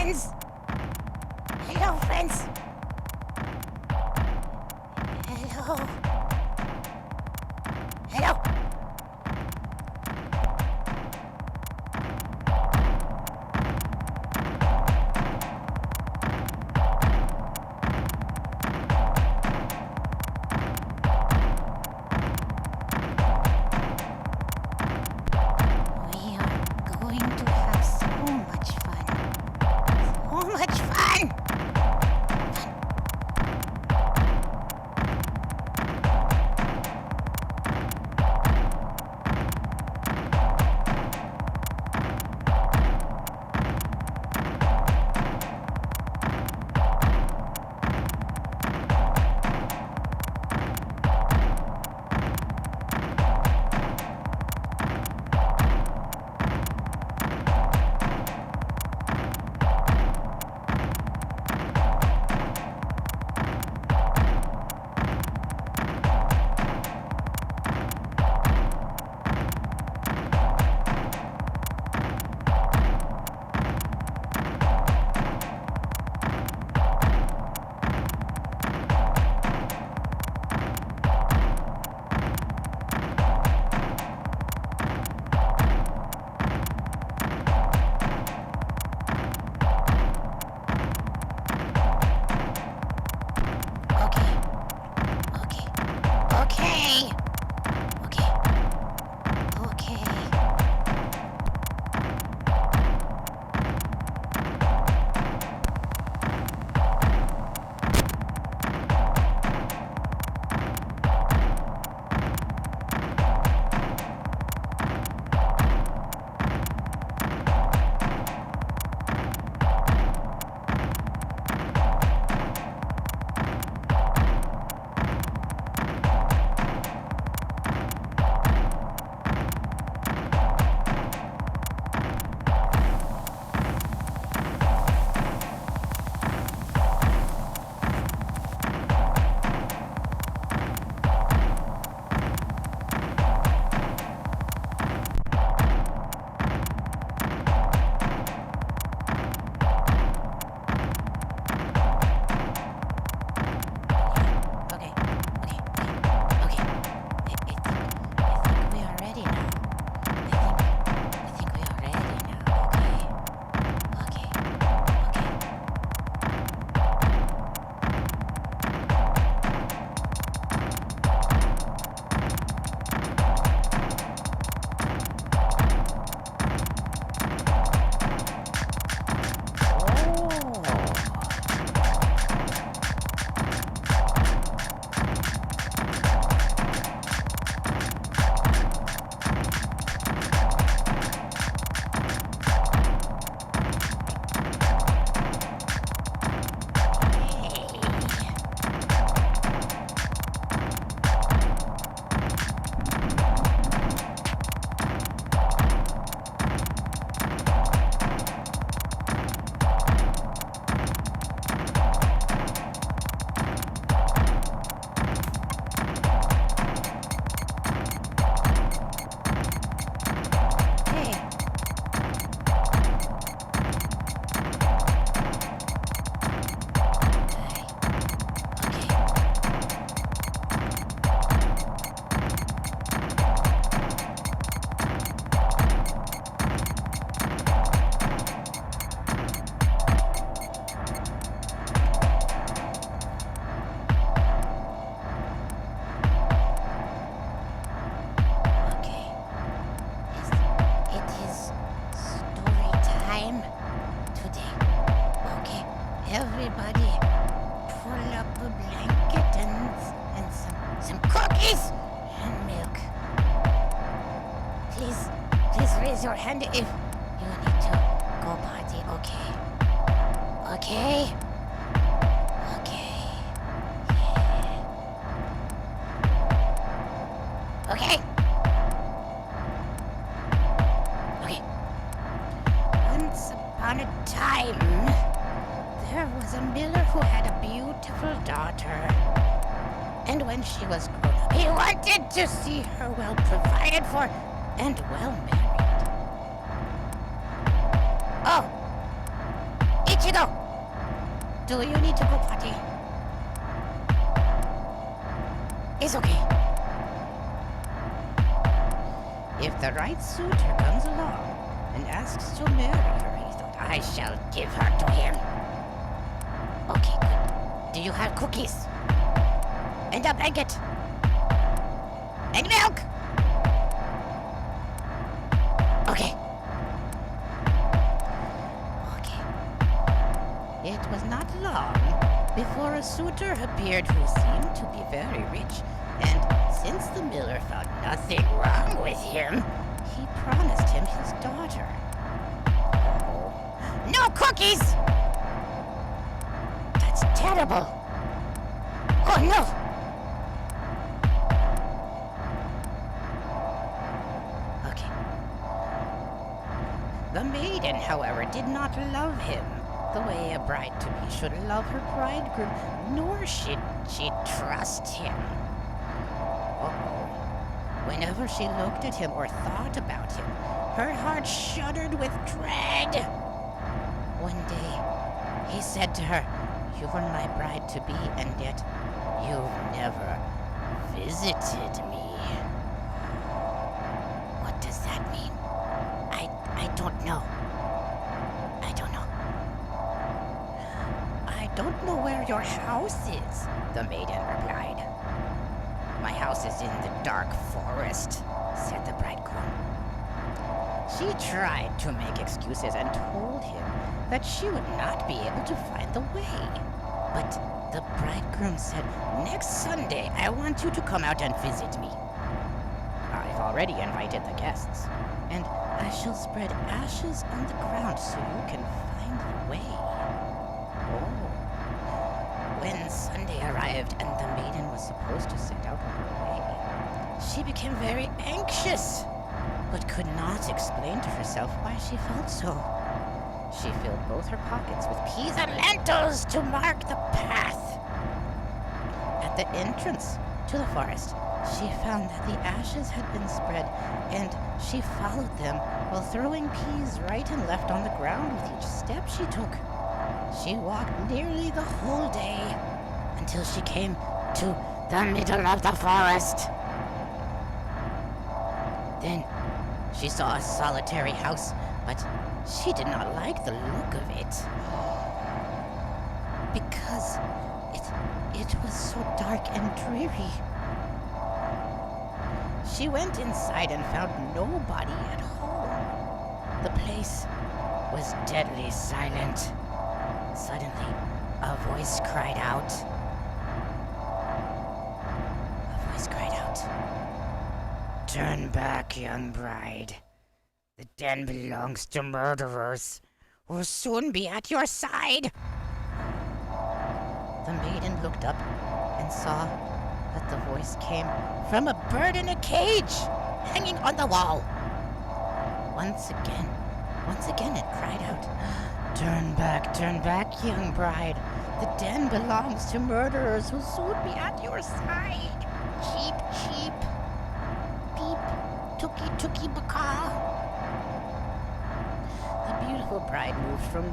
friends. Hello, friends. Hello. Hello. We are going to have so much fun. So much fun. Okay. Everybody, pull up a blanket and some cookies and milk. Please raise your hand if you need to go party. Okay. Okay. Once upon a time, there was a miller who had a beautiful daughter. And when she was grown up, he wanted to see her well provided for and well married. Oh, it Do you need to go potty? It's okay. If the right suitor comes along and asks to marry her, he thought, I shall give her to him. Okay, good. Do you have cookies? And a blanket? And milk? Okay. It was not long before a suitor appeared who seemed to be very rich, and since the miller found nothing wrong with him, he promised him his daughter. Oh, no cookies! That's terrible. Oh no! Okay. The maiden, however, did not love him the way a bride-to-be should love her bridegroom, nor should she trust him. Uh-oh. Whenever she looked at him or thought about him, her heart shuddered with dread. One day, he said to her, "You were my bride-to-be, and yet you've never visited me." What does that mean? I don't know. I don't know where your house is, the maiden replied. My house is in the dark forest, said the bridegroom. She tried to make excuses and told him that she would not be able to find the way. But the bridegroom said, "Next Sunday, I want you to come out and visit me. I've already invited the guests, and I shall spread ashes on the ground so you can find the way." When Sunday arrived and the maiden was supposed to set out on her way, she became very anxious, but could not explain to herself why she felt so. She filled both her pockets with peas and lentils to mark the path. At the entrance to the forest, she found that the ashes had been spread, and she followed them while throwing peas right and left on the ground with each step she took. She walked nearly the whole day until she came to the middle of the forest. Then she saw a solitary house, but she did not like the look of it because it was so dark and dreary. She went inside and found nobody at home. The place was deadly silent. Suddenly, a voice cried out. "Turn back, young bride. The den belongs to murderers who will soon be at your side." The maiden looked up and saw that the voice came from a bird in a cage hanging on the wall. Once again it cried out, turn back, young bride. The den belongs to murderers who'll soon be at your side. Cheep, cheep. Beep, tookie, tookie, baka." The beautiful bride moved from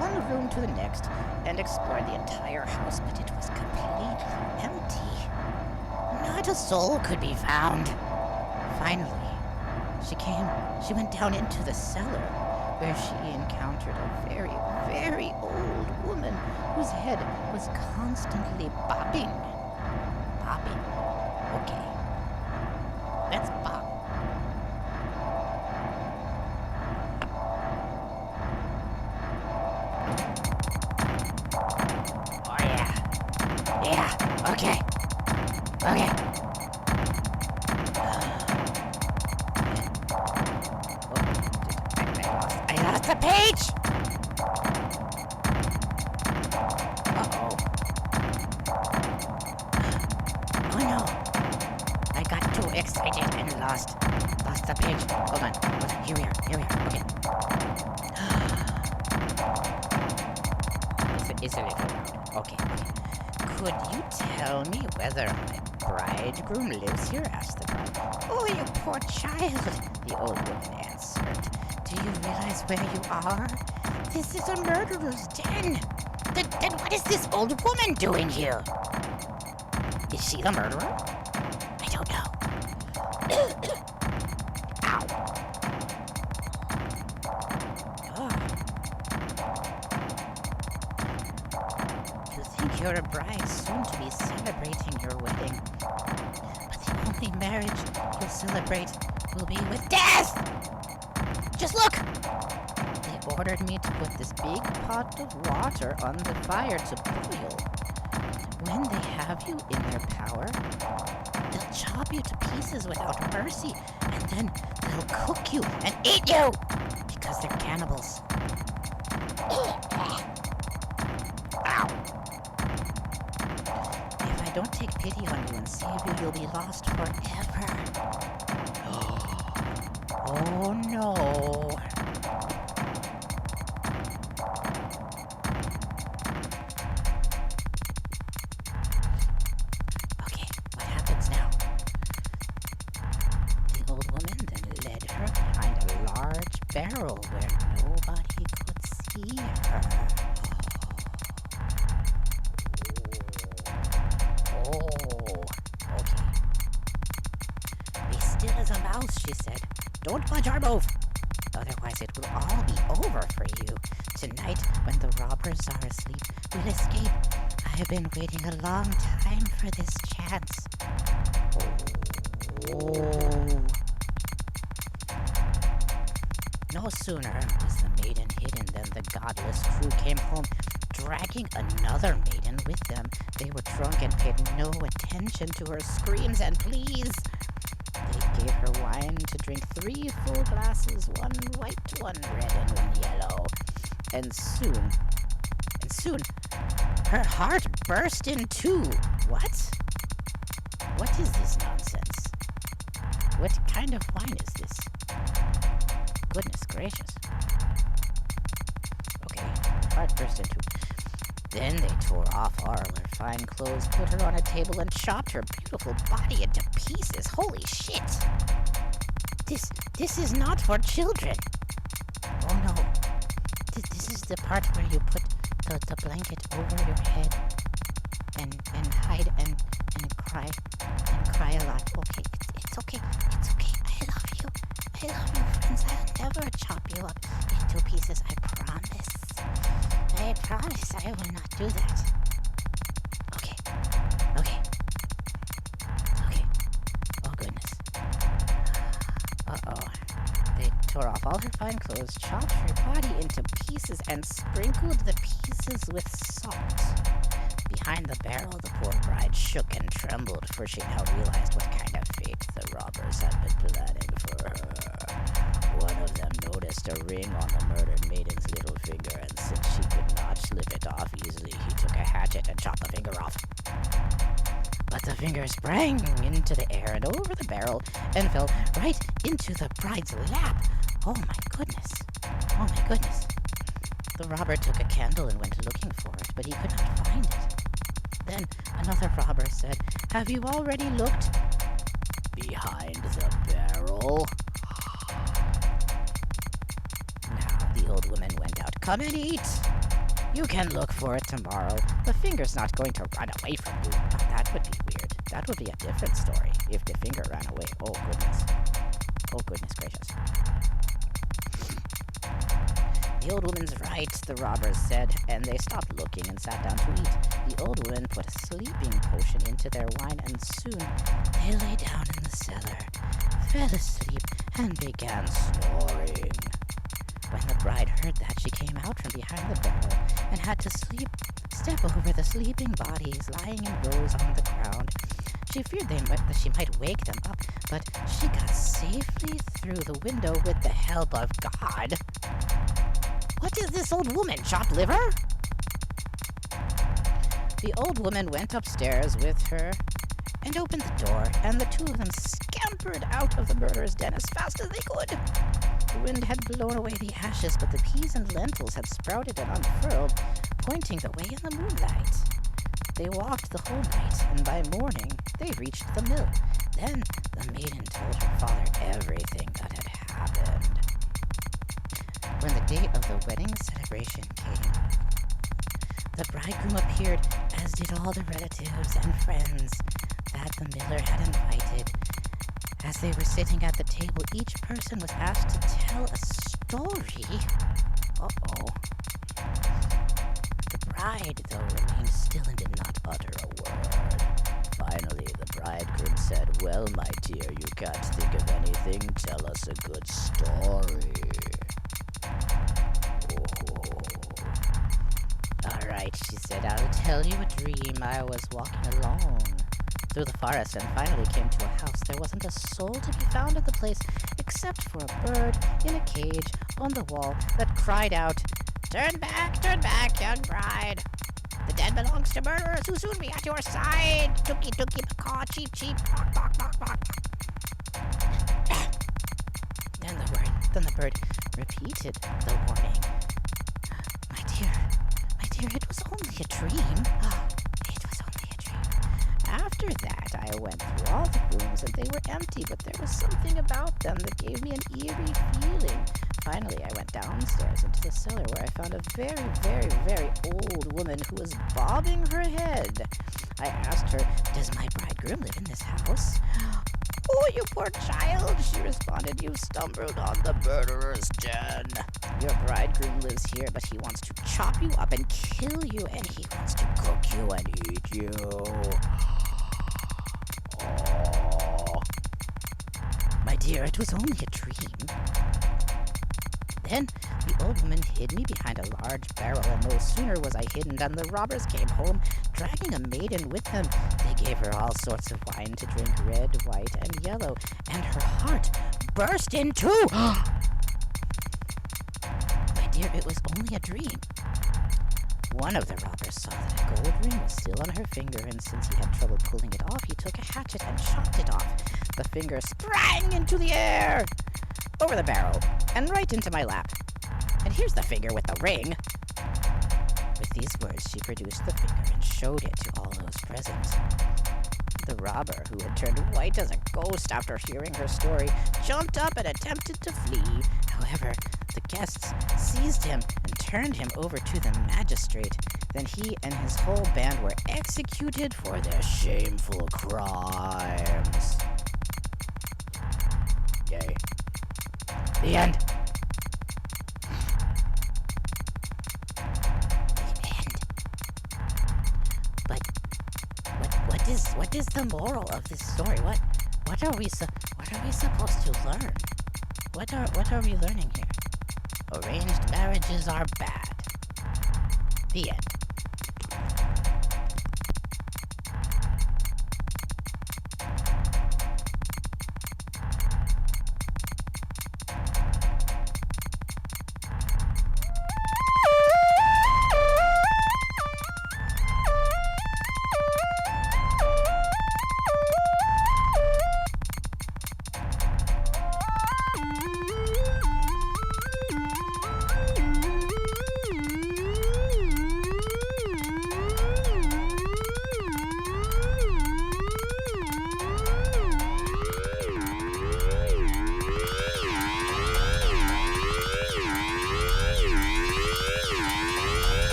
one room to the next and explored the entire house, but it was completely empty. Not a soul could be found. Finally, she went down into the cellar, where she encountered a very, very old woman whose head was constantly bobbing. Bobbing? Okay. Let's bob. Oh yeah. Yeah, okay. Okay. I lost the page! Uh-oh. Oh no. I got too excited and lost the page. Hold on. Here we are. Okay. It's a little loud. Okay. Could you tell me whether my bridegroom lives here? Asked the bride. Oh, you poor child, the old woman answered. Do you realize where you are? This is a murderer's den. Then what is this old woman doing here? Is she the murderer? I don't know. Ow. Oh. You think you're a bride soon to be celebrating your wedding. But the only marriage you'll celebrate will be with death! Just look! They ordered me to put this big pot of water on the fire to boil. When they have you in their power, they'll chop you to pieces without mercy, and then they'll cook you and eat you! Because they're cannibals. Ow! If I don't take pity on you and save you, you'll be lost forever. Oh no. Okay, what happens now? The old woman then led her behind a large barrel where nobody could see her. Oh, okay. Be still as a mouse, she said. Don't budge or move. Otherwise it will all be over for you. Tonight, when the robbers are asleep, we'll escape. I have been waiting a long time for this chance. Oh. No sooner was the maiden hidden than the godless crew came home, dragging another maiden with them. They were drunk and paid no attention to her screams and pleas. They gave her wine to drink 3 full glasses, 1 white, 1 red, and 1 yellow. And soon, her heart burst in 2. What? What is this nonsense? What kind of wine is this? Goodness gracious. Okay, her heart burst in 2. Then they tore off all her fine clothes, put her on a table, and chopped her beautiful body into pieces. Holy shit! This is not for children. Oh no. This is the part where you put the blanket over your head and hide and cry a lot. Okay, it's okay. It's okay. I love you. I love you, friends. I'll never chop you up into pieces. I promise. I promise I will not do that. Okay. Oh, goodness. Uh-oh. They tore off all her fine clothes, chopped her body into pieces, and sprinkled the pieces with salt. Behind the barrel, the poor bride shook and trembled, for she now realized what kind of fate the robbers had been planning for her. One of them noticed a ring on the murdered maiden's little finger, and since she could not slip it off easily, he took a hatchet and chopped the finger off. But the finger sprang into the air and over the barrel and fell right into the bride's lap. Oh my goodness. The robber took a candle and went looking for it, but he could not find it. Then another robber said, "Have you already looked behind the barrel?" Now the old woman went out. "Come and eat. You can look for it tomorrow. The finger's not going to run away from you." Now, that would be weird. That would be a different story if the finger ran away. Oh, goodness. Oh, goodness gracious. The old woman's right, the robbers said, and they stopped looking and sat down to eat. The old woman put a sleeping potion into their wine, and soon they lay down in the cellar, fell asleep, and began snoring. When the bride heard that, she came out from behind the barrel and had to step over the sleeping bodies lying in rows on the ground. She feared that she might wake them up, but she got safely through the window with the help of God. What is this old woman, chopped liver? The old woman went upstairs with her and opened the door, and the two of them scampered out of the murderer's den as fast as they could. The wind had blown away the ashes, but the peas and lentils had sprouted and unfurled, pointing the way in the moonlight. They walked the whole night, and by morning they reached the mill. Then the maiden told her father everything that had happened. When the day of the wedding celebration came, The bridegroom appeared, as did all the relatives and friends that the miller had invited. As they were sitting at the table, each person was asked to tell a story. Uh-oh. The bride, though, remained still and did not utter a word. Finally, the bridegroom said, "Well, my dear, you can't think of anything. Tell us a good story." "All right," she said, "I'll tell you a dream. I was walking along through the forest and finally came to a house. There wasn't a soul to be found at the place except for a bird in a cage on the wall that cried out, 'Turn back, young bride. The dead belongs to murderers who soon be at your side. Tookie, tookie, macaw, cheep, cheep, bok, bok, bok, bok.'" Then the bird repeated the warning. My dear, it was only a dream. It was only a dream. After that, I went through all the rooms and they were empty, but there was something about them that gave me an eerie feeling. Finally, I went downstairs into the cellar where I found a very, very, very old woman who was bobbing her head. I asked her, "Does my bridegroom live in this house?" "Oh, you poor child," she responded. "You've stumbled on the murderer's den. Your bridegroom lives here, but he wants to chop you up and kill you, and he wants to cook you and eat you." Oh. My dear, it was only a dream. Then the old woman hid me behind a large barrel, and no sooner was I hidden than the robbers came home, dragging a maiden with them. They gave her all sorts of wine to drink, red, white, and yellow, and her heart burst in two. My dear, it was only a dream. One of the robbers saw that a gold ring was still on her finger, and since he had trouble pulling it off, he took a hatchet and chopped it off. The finger sprang into the air, over the barrel, and right into my lap. "And here's the finger with the ring." With these words, she produced the finger and showed it to all those present. The robber, who had turned white as a ghost after hearing her story, jumped up and attempted to flee. However, the guests seized him and turned him over to the magistrate. Then he and his whole band were executed for their shameful crimes. Yay. The end. The end. But what is the moral of this story? What are we supposed to learn? What are we learning here? Arranged marriages are bad. The end.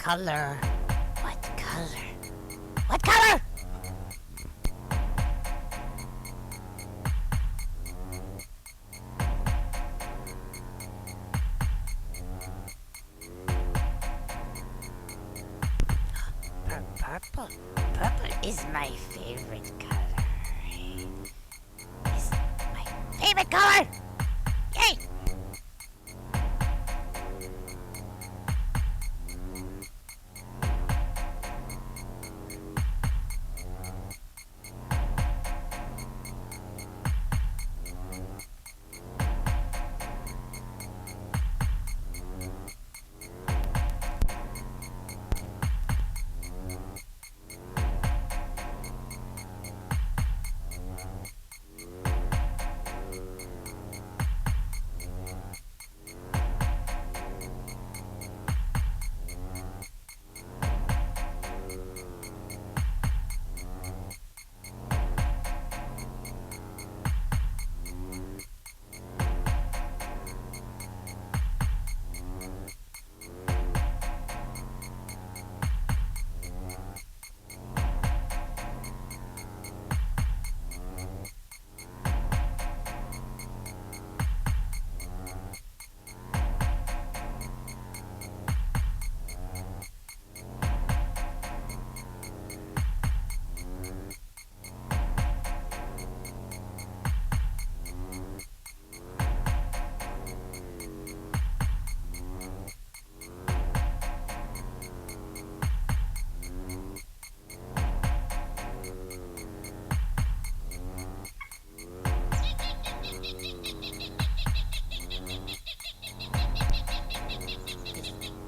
color? What color? What color? Purple. Purple is my favorite color. Is my favorite color. Yay!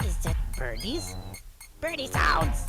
Is that birdies? Birdie sounds!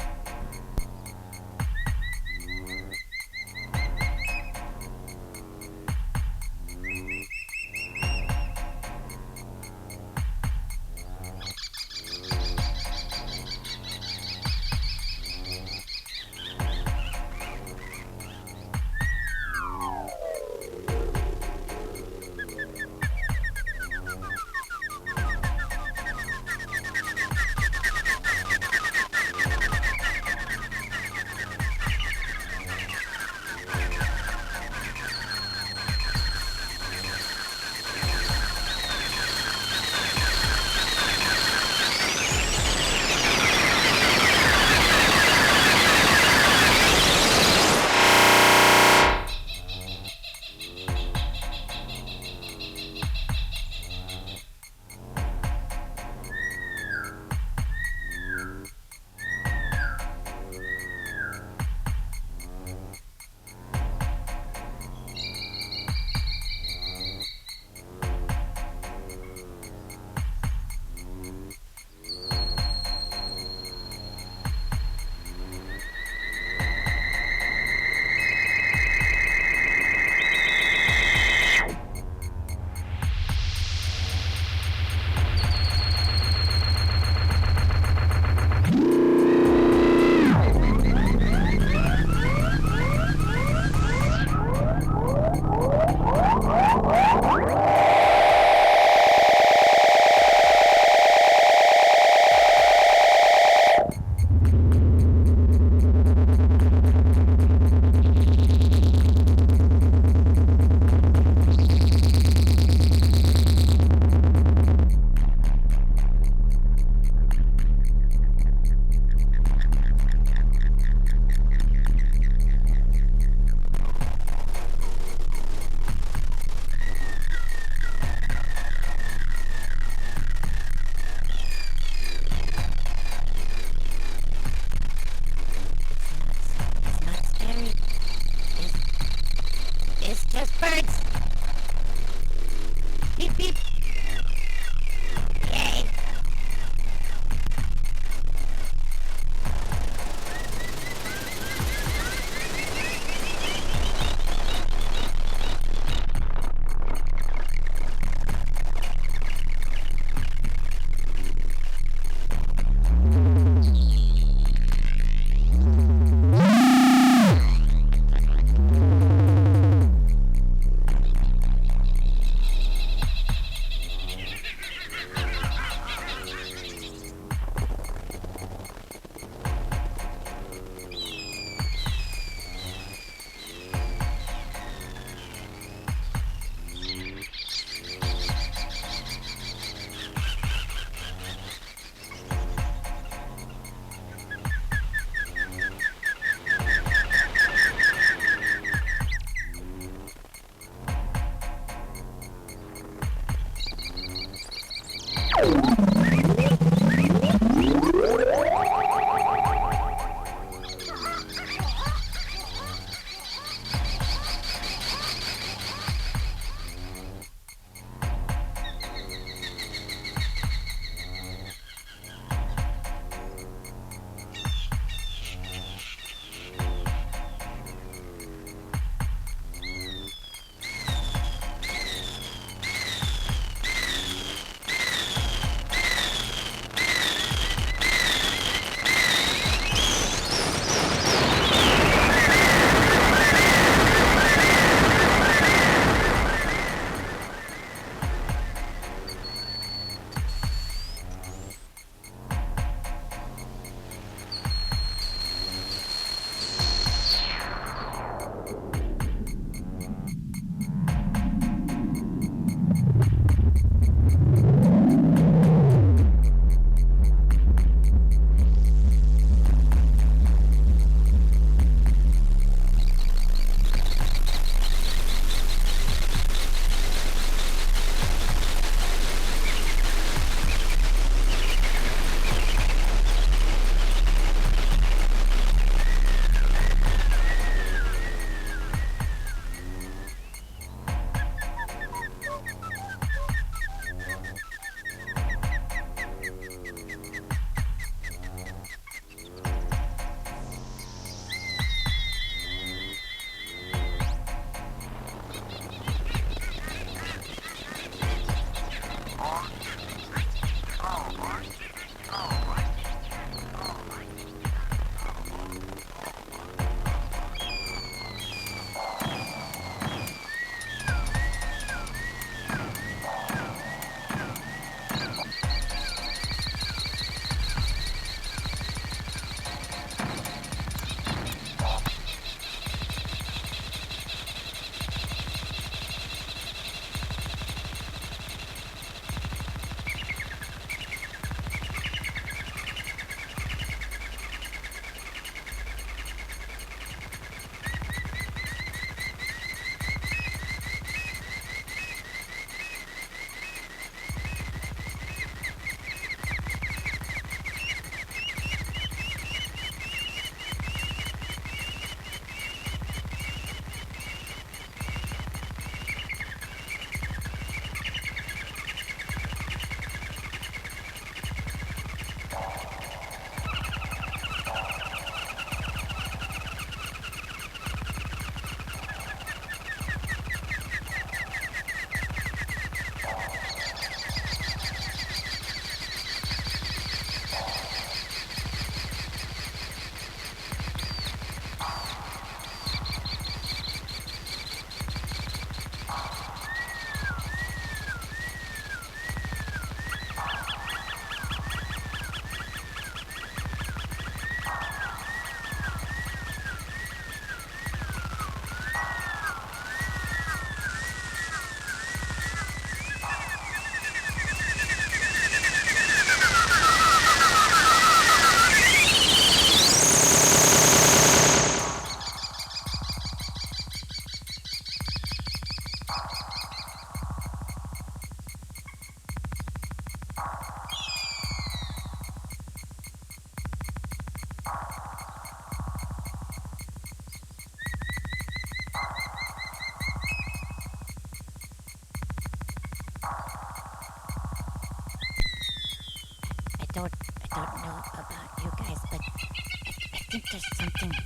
something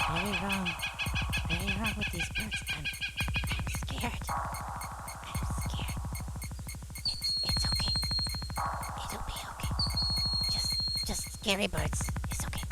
very wrong with these birds. I'm scared. I'm scared. It's okay. It'll be okay. Just scary birds. It's okay.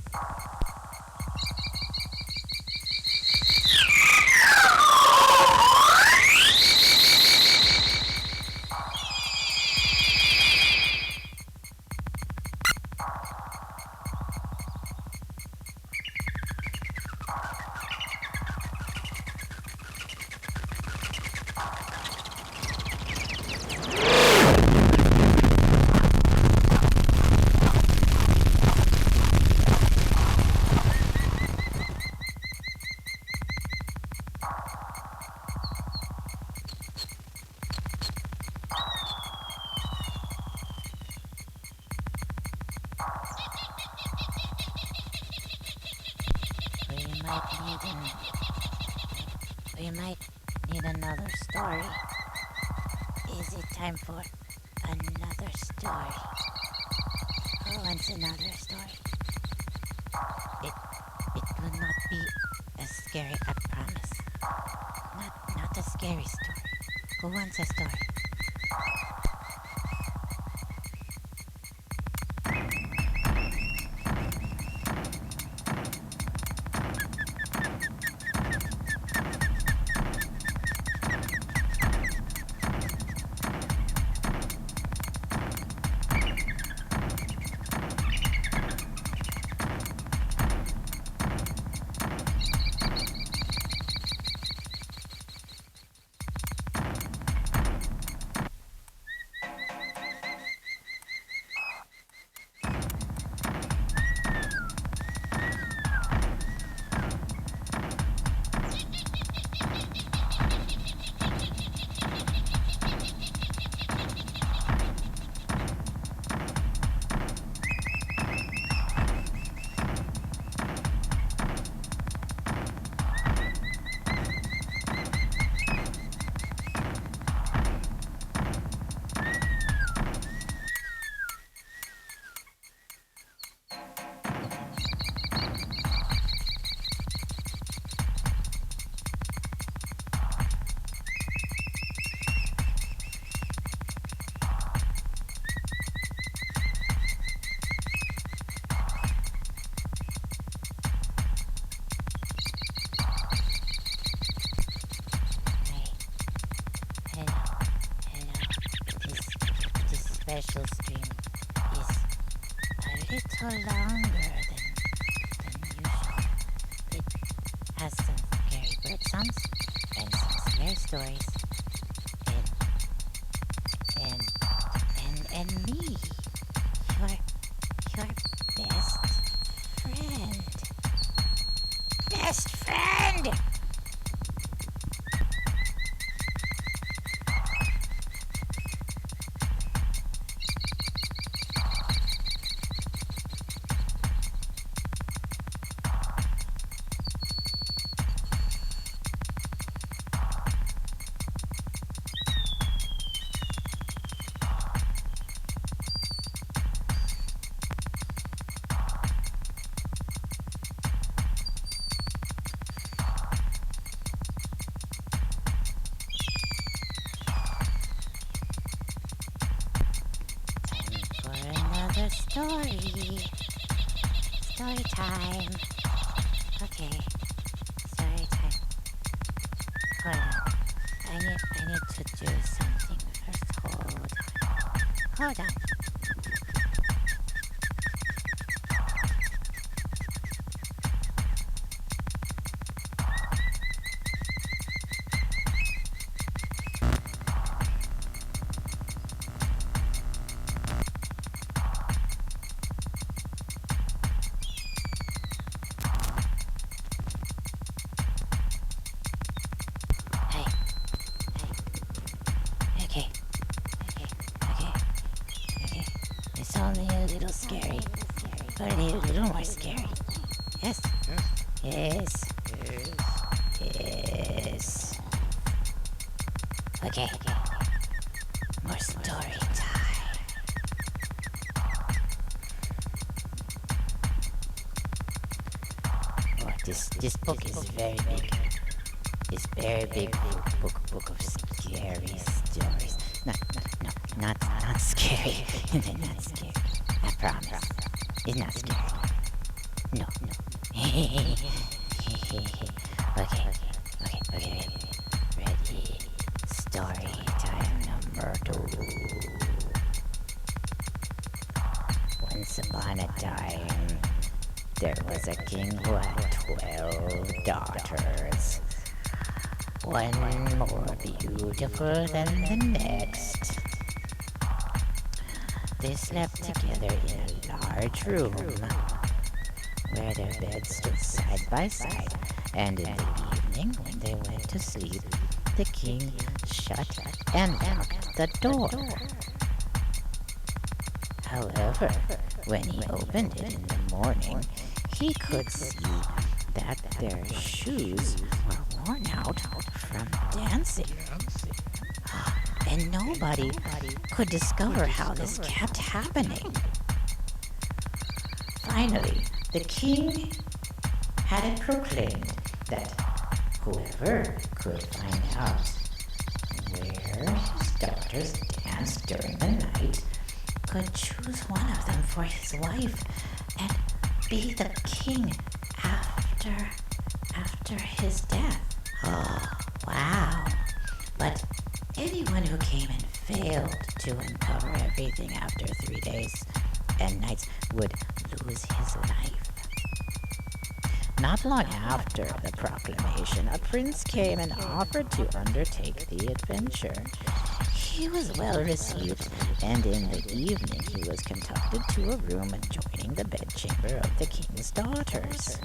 We might need another story. Is it time for another story? Who wants another story? It will not be as scary, I promise. Not a scary story. Who wants a story? Special stream is a little longer than usual. It has some scary bird sounds and some scary stories. And me, your best friend. Best friend! Story time. Okay. Story time. Hold on. I need to do something first. Hold on. It's only a little scary, but a little more scary. Yes? Yes. Okay. More story time. Oh, this book is very big. It's very big book of scary stories. Not scary. They're not scary. I promise. It's not scary. No. Okay. Ready. Story time number 2. Once upon a time, there was a king who had 12 daughters. One more beautiful than the next. They slept together in a large room where their beds stood side by side, and in the evening when they went to sleep, the king shut and locked the door. However, when he opened it in the morning, he could see that their shoes were worn out from dancing. And nobody could discover how this kept happening. Finally, the king had it proclaimed that whoever could find out where his daughters danced during the night could choose one of them for his wife and be the king after his death. Oh, wow. But anyone who came and failed to uncover everything after 3 days and nights would lose his life. Not long after the proclamation, a prince came and offered to undertake the adventure. He was well received, and in the evening he was conducted to a room adjoining the bedchamber of the king's daughters.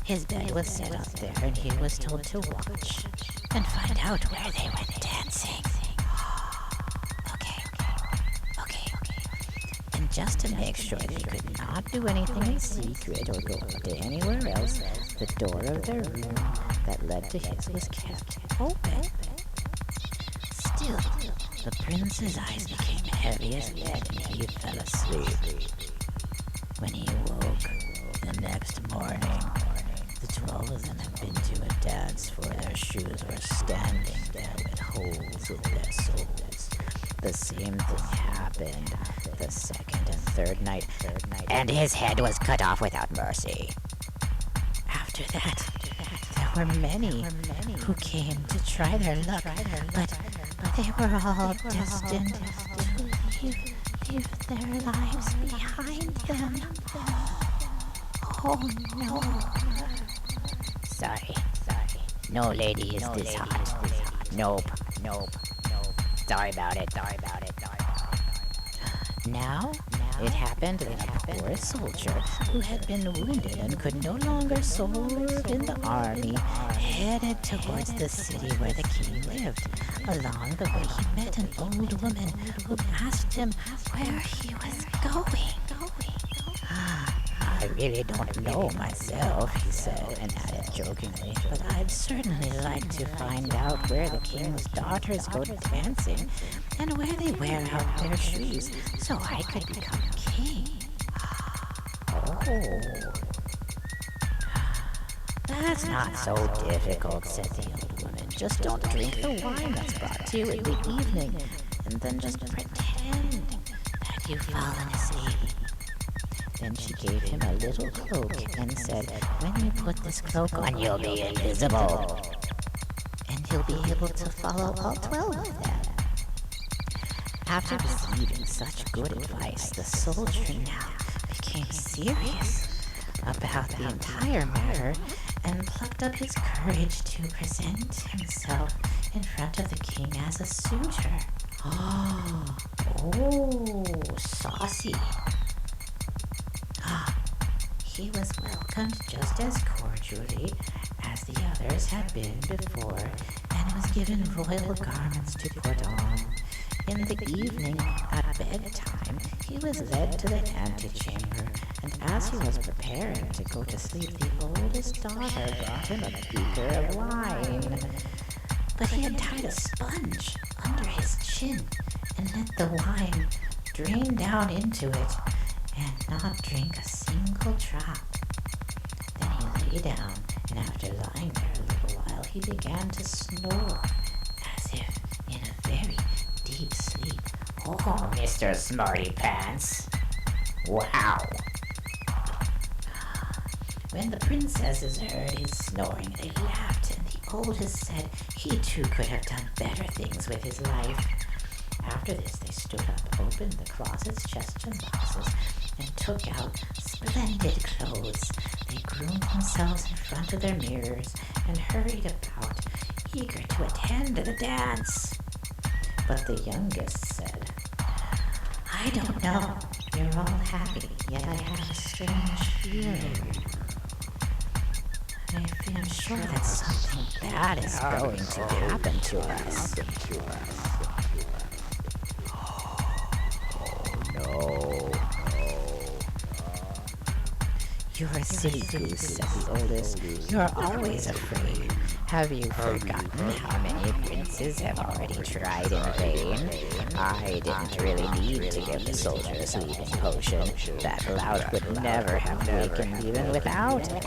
His bed was set up there, and he was told to watch and find out where they went dancing. Okay. And just to make sure they could not do anything in secret or go to anywhere else, the door of their room that led to his was kept open. Still, the prince's eyes became heavy as lead and he fell asleep. When he woke the next morning, the 12 of them had been to a dance, for their shoes were standing there with holes in their soles. The same thing happened the second and third night, and his head was cut off without mercy. After that, there were many who came to try their luck, but they were all destined to leave their lives behind them. Oh no. Sorry. No lady is this hot. Nope. Sorry about it. Now, it happened that a poor soldier who had been wounded and could no longer serve in the army headed towards the city where the king lived. Along the way, he met an old woman who asked him where he was going. I really don't know myself, he said, and added jokingly, but I'd certainly like to find out where the king's daughters go dancing and where they wear out their shoes so I could become king. Oh. That's not so difficult, said the old woman. Just don't drink the wine that's brought to you in the evening, and then just pretend that you've fallen asleep. Then she gave him a little cloak and said, when you put this cloak on, you'll be invisible. And you'll be able to follow all 12 of them. After receiving such good advice, the soldier now became serious about the entire matter and plucked up his courage to present himself in front of the king as a suitor. Oh, saucy. He was welcomed just as cordially as the others had been before, and was given royal garments to put on. In the evening, at bedtime, he was led to the antechamber, and as he was preparing to go to sleep, the oldest daughter brought him a beaker of wine. But he had tied a sponge under his chin and let the wine drain down into it and not drink a single drop. Then he lay down, and after lying there a little while, he began to snore, as if in a very deep sleep. "Oh, Mr. Smarty Pants! Wow!" When the princesses heard his snoring, they laughed, and the oldest said he too could have done better things with his life. After this, they stood up, opened the closets, chests, and boxes, and took out splendid clothes. They groomed themselves in front of their mirrors and hurried about, eager to attend the dance. But the youngest said, "I don't know. You're all happy, yet I have a strange feeling. I'm sure that something bad is going to happen to us." No. "You're a silly goose," said the oldest. "You're always afraid. Have you forgotten how many princes have already tried in vain? I didn't really need to give the soldier a sleeping potion. That lout would never have wakened even without it."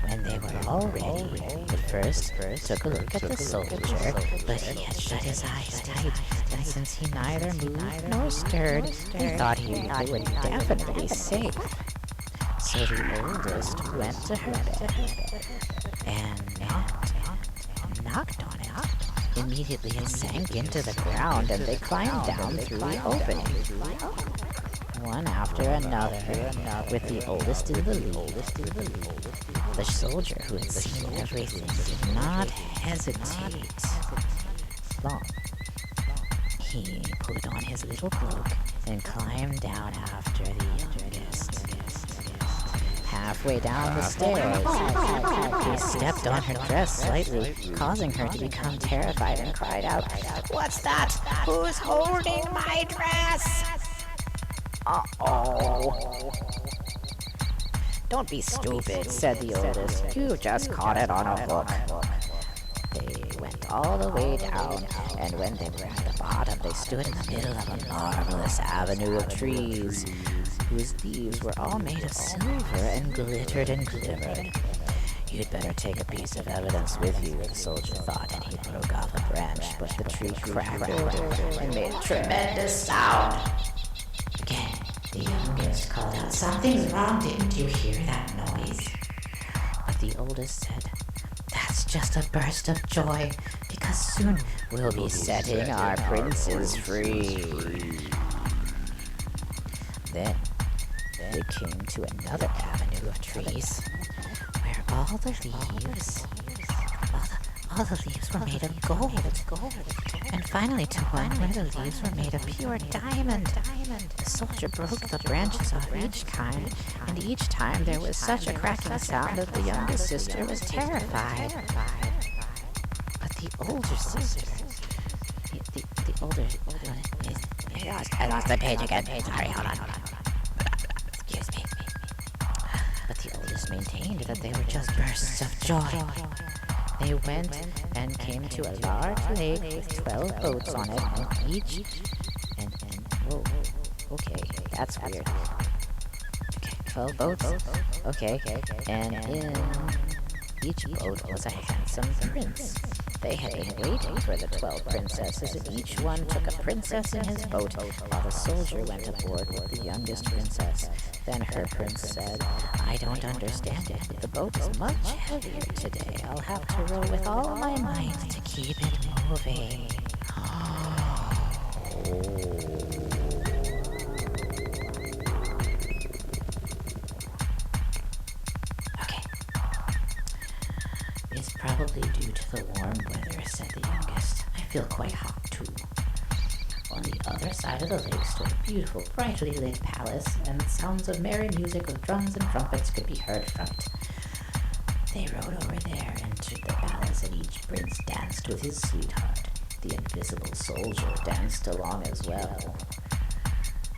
When they were all ready, the first took a look at the soldier, but he had shut his eyes tight, and since he neither moved nor stirred, they thought he would definitely be safe. So the oldest went to her bed and knocked on it. Immediately it sank into the ground, and they climbed down through the opening, one after another, with the oldest in the lead. The soldier, who had seen everything, did not hesitate long. He put on his little cloak and climbed down after the youngest. Halfway down the stairs, he stepped on her dress slightly, causing her to become terrified, and cried out, "What's that? Who's holding my dress?" "Uh-oh." "Don't be stupid," said the oldest. "You just caught it on a hook." They went all the way down, and when they were at the bottom, they stood in the middle of a marvelous avenue of trees, whose leaves were all made of silver and glittered and glimmered. "You'd better take a piece of evidence with you," the soldier thought, and he broke off a branch, but the tree crackled and made a tremendous sound. Again, the youngest called out, "Something's wrong, didn't you hear that noise?" But the oldest said, "That's just a burst of joy, because soon we'll be setting our princes free." Then they came to another avenue of trees, where all the leaves were made of gold, and finally to one where the leaves were made of pure diamond. The soldier broke the branches off each kind, and each time there was such a cracking sound that the youngest sister was terrified. But the older sister, I lost the page again. Sorry, hold on. Excuse me. But the oldest maintained that they were just bursts of joy. They went and came to a large lake with 12 boats on it, and each, whoa, okay, that's weird. Okay, 12 boats, okay, and in each boat was a handsome prince. They had been waiting for the 12 princesses, and each one took a princess in his boat, while the soldier went aboard with the youngest princess. Then her prince said, "I don't understand it. The boat is much heavier today. I'll have to row with all my might to keep it moving." Okay. "It's probably due to the warm weather," said the youngest. "I feel quite hot, too." On the other side of the lake stood a beautiful, brightly lit palace, and the sounds of merry music with drums and trumpets could be heard from it. They rode over there, entered the palace, and each prince danced with his sweetheart. The invisible soldier danced along as well.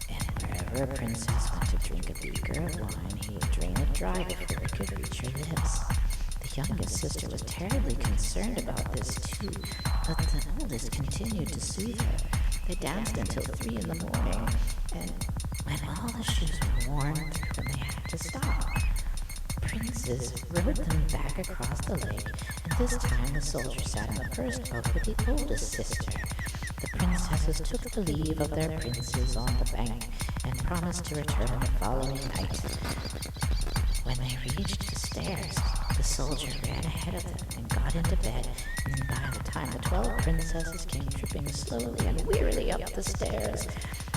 And wherever a princess went to drink a beaker of wine, he would drain it dry before it could reach her lips. The youngest sister was terribly concerned about this too, but the oldest continued to soothe her. They danced until 3 in the morning, and When all the shoes were worn through and they had to stop, princes rode them back across the lake, and this time the soldier sat in the first boat with the oldest sister. The princesses took the leave of their princes on the bank and promised to return the following night. When they reached the stairs, the soldier ran ahead of them and got into bed, and by the time the 12 princesses came tripping slowly and wearily up the stairs,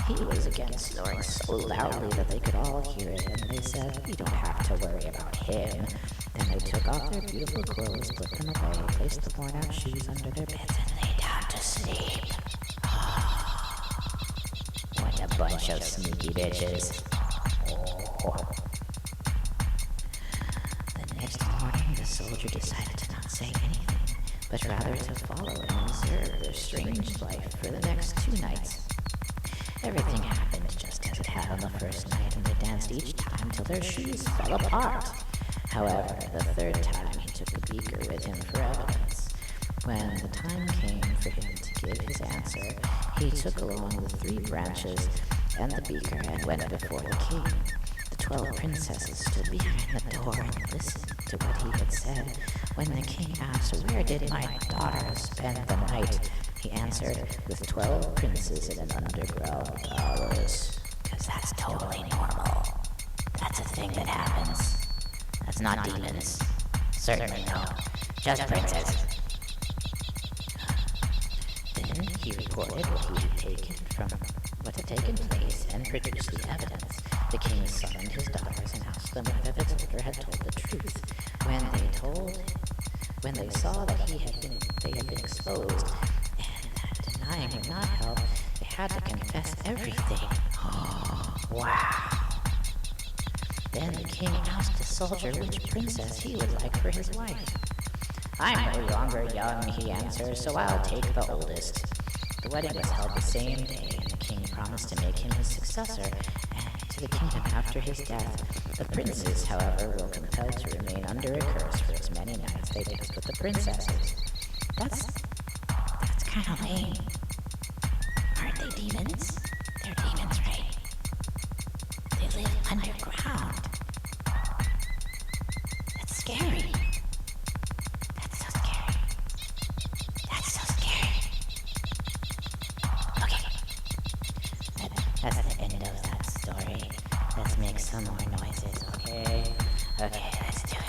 he was again snoring so loudly that they could all hear it, and they said, "We don't have to worry about him." Then they took off their beautiful clothes, put them away, placed the worn-out shoes under their beds, and lay down to sleep. What a bunch of sneaky bitches. The next morning, the soldier decided to not say anything, but rather to follow and observe their strange life for the next 2 nights. Everything happened just as it had on the first night, and they danced each time till their shoes fell apart. However, the third time he took the beaker with him for evidence. When the time came for him to give his answer, he took along the 3 branches and the beaker and went before the king. The 12 princesses stood behind the door and listened to what he had said. When the king asked, "Where did my daughter spend the night?" he answered, "With 12 princes in an underground palace." "'Cause that's totally normal. That's a thing that happens. That's not demons. Certainly no. Just princes." Then he reported what had taken place and produced the evidence. The king summoned his daughters and asked them whether the soldier had told the truth. When they saw that they had been exposed, and that denying would not help, they had to confess everything. Wow. Then the king asked the soldier which princess he would like for his wife. "I'm no longer young," he answered, "so I'll take the oldest." The wedding was held the same day, and the king promised to make him his successor and to the kingdom after his death. The princes, however, were compelled to remain under a curse for as many nights they danced with the princesses. That's kind of lame. Aren't they demons? They're demons, right? They live underground. That's scary. That's so scary. That's so scary. Okay. That's the end of that story. Let's make some more noises, okay? Okay, let's do it.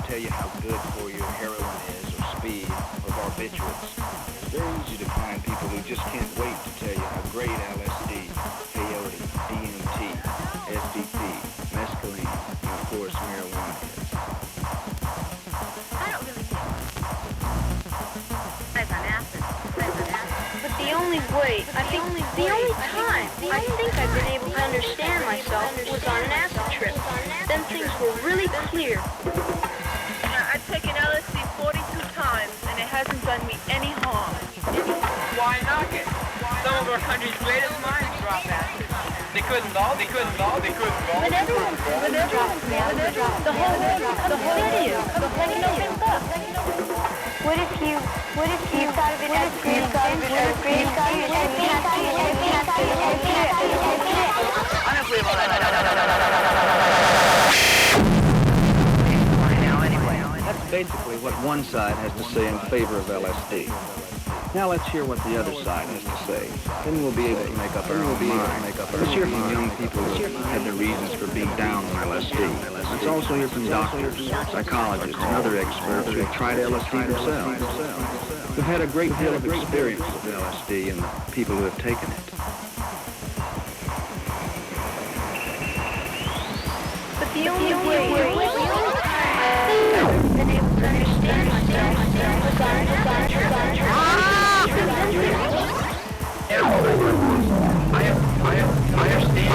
tell you how good for you heroin is, or speed, or barbiturates. It's very easy to find people who just can't wait to tell you how great LSD, peyote, DMT, SDP, mescaline, and of course marijuana is. I don't really think it's on acid. But the only way, the only time I think I've been able to understand myself was on an acid trip. Then things were really clear. I've taken LSD 42 times, and it hasn't done me any harm. Why knock it? Some of our country's greatest minds drop acid. They couldn't all. But everyone's the whole city is. What if you thought of it as great That's basically what one side has to say in favor of LSD. Now let's hear what the other side has to say. Then we'll be able to make up our own mind. Let's hear from young people who had their reasons for being down on LSD. Let's also hear from doctors, psychologists, and other experts who have tried LSD themselves. We've had a great deal of experience with LSD and the people who have taken it. But the only way I've been able to understand myself was on an acid trip. I understand.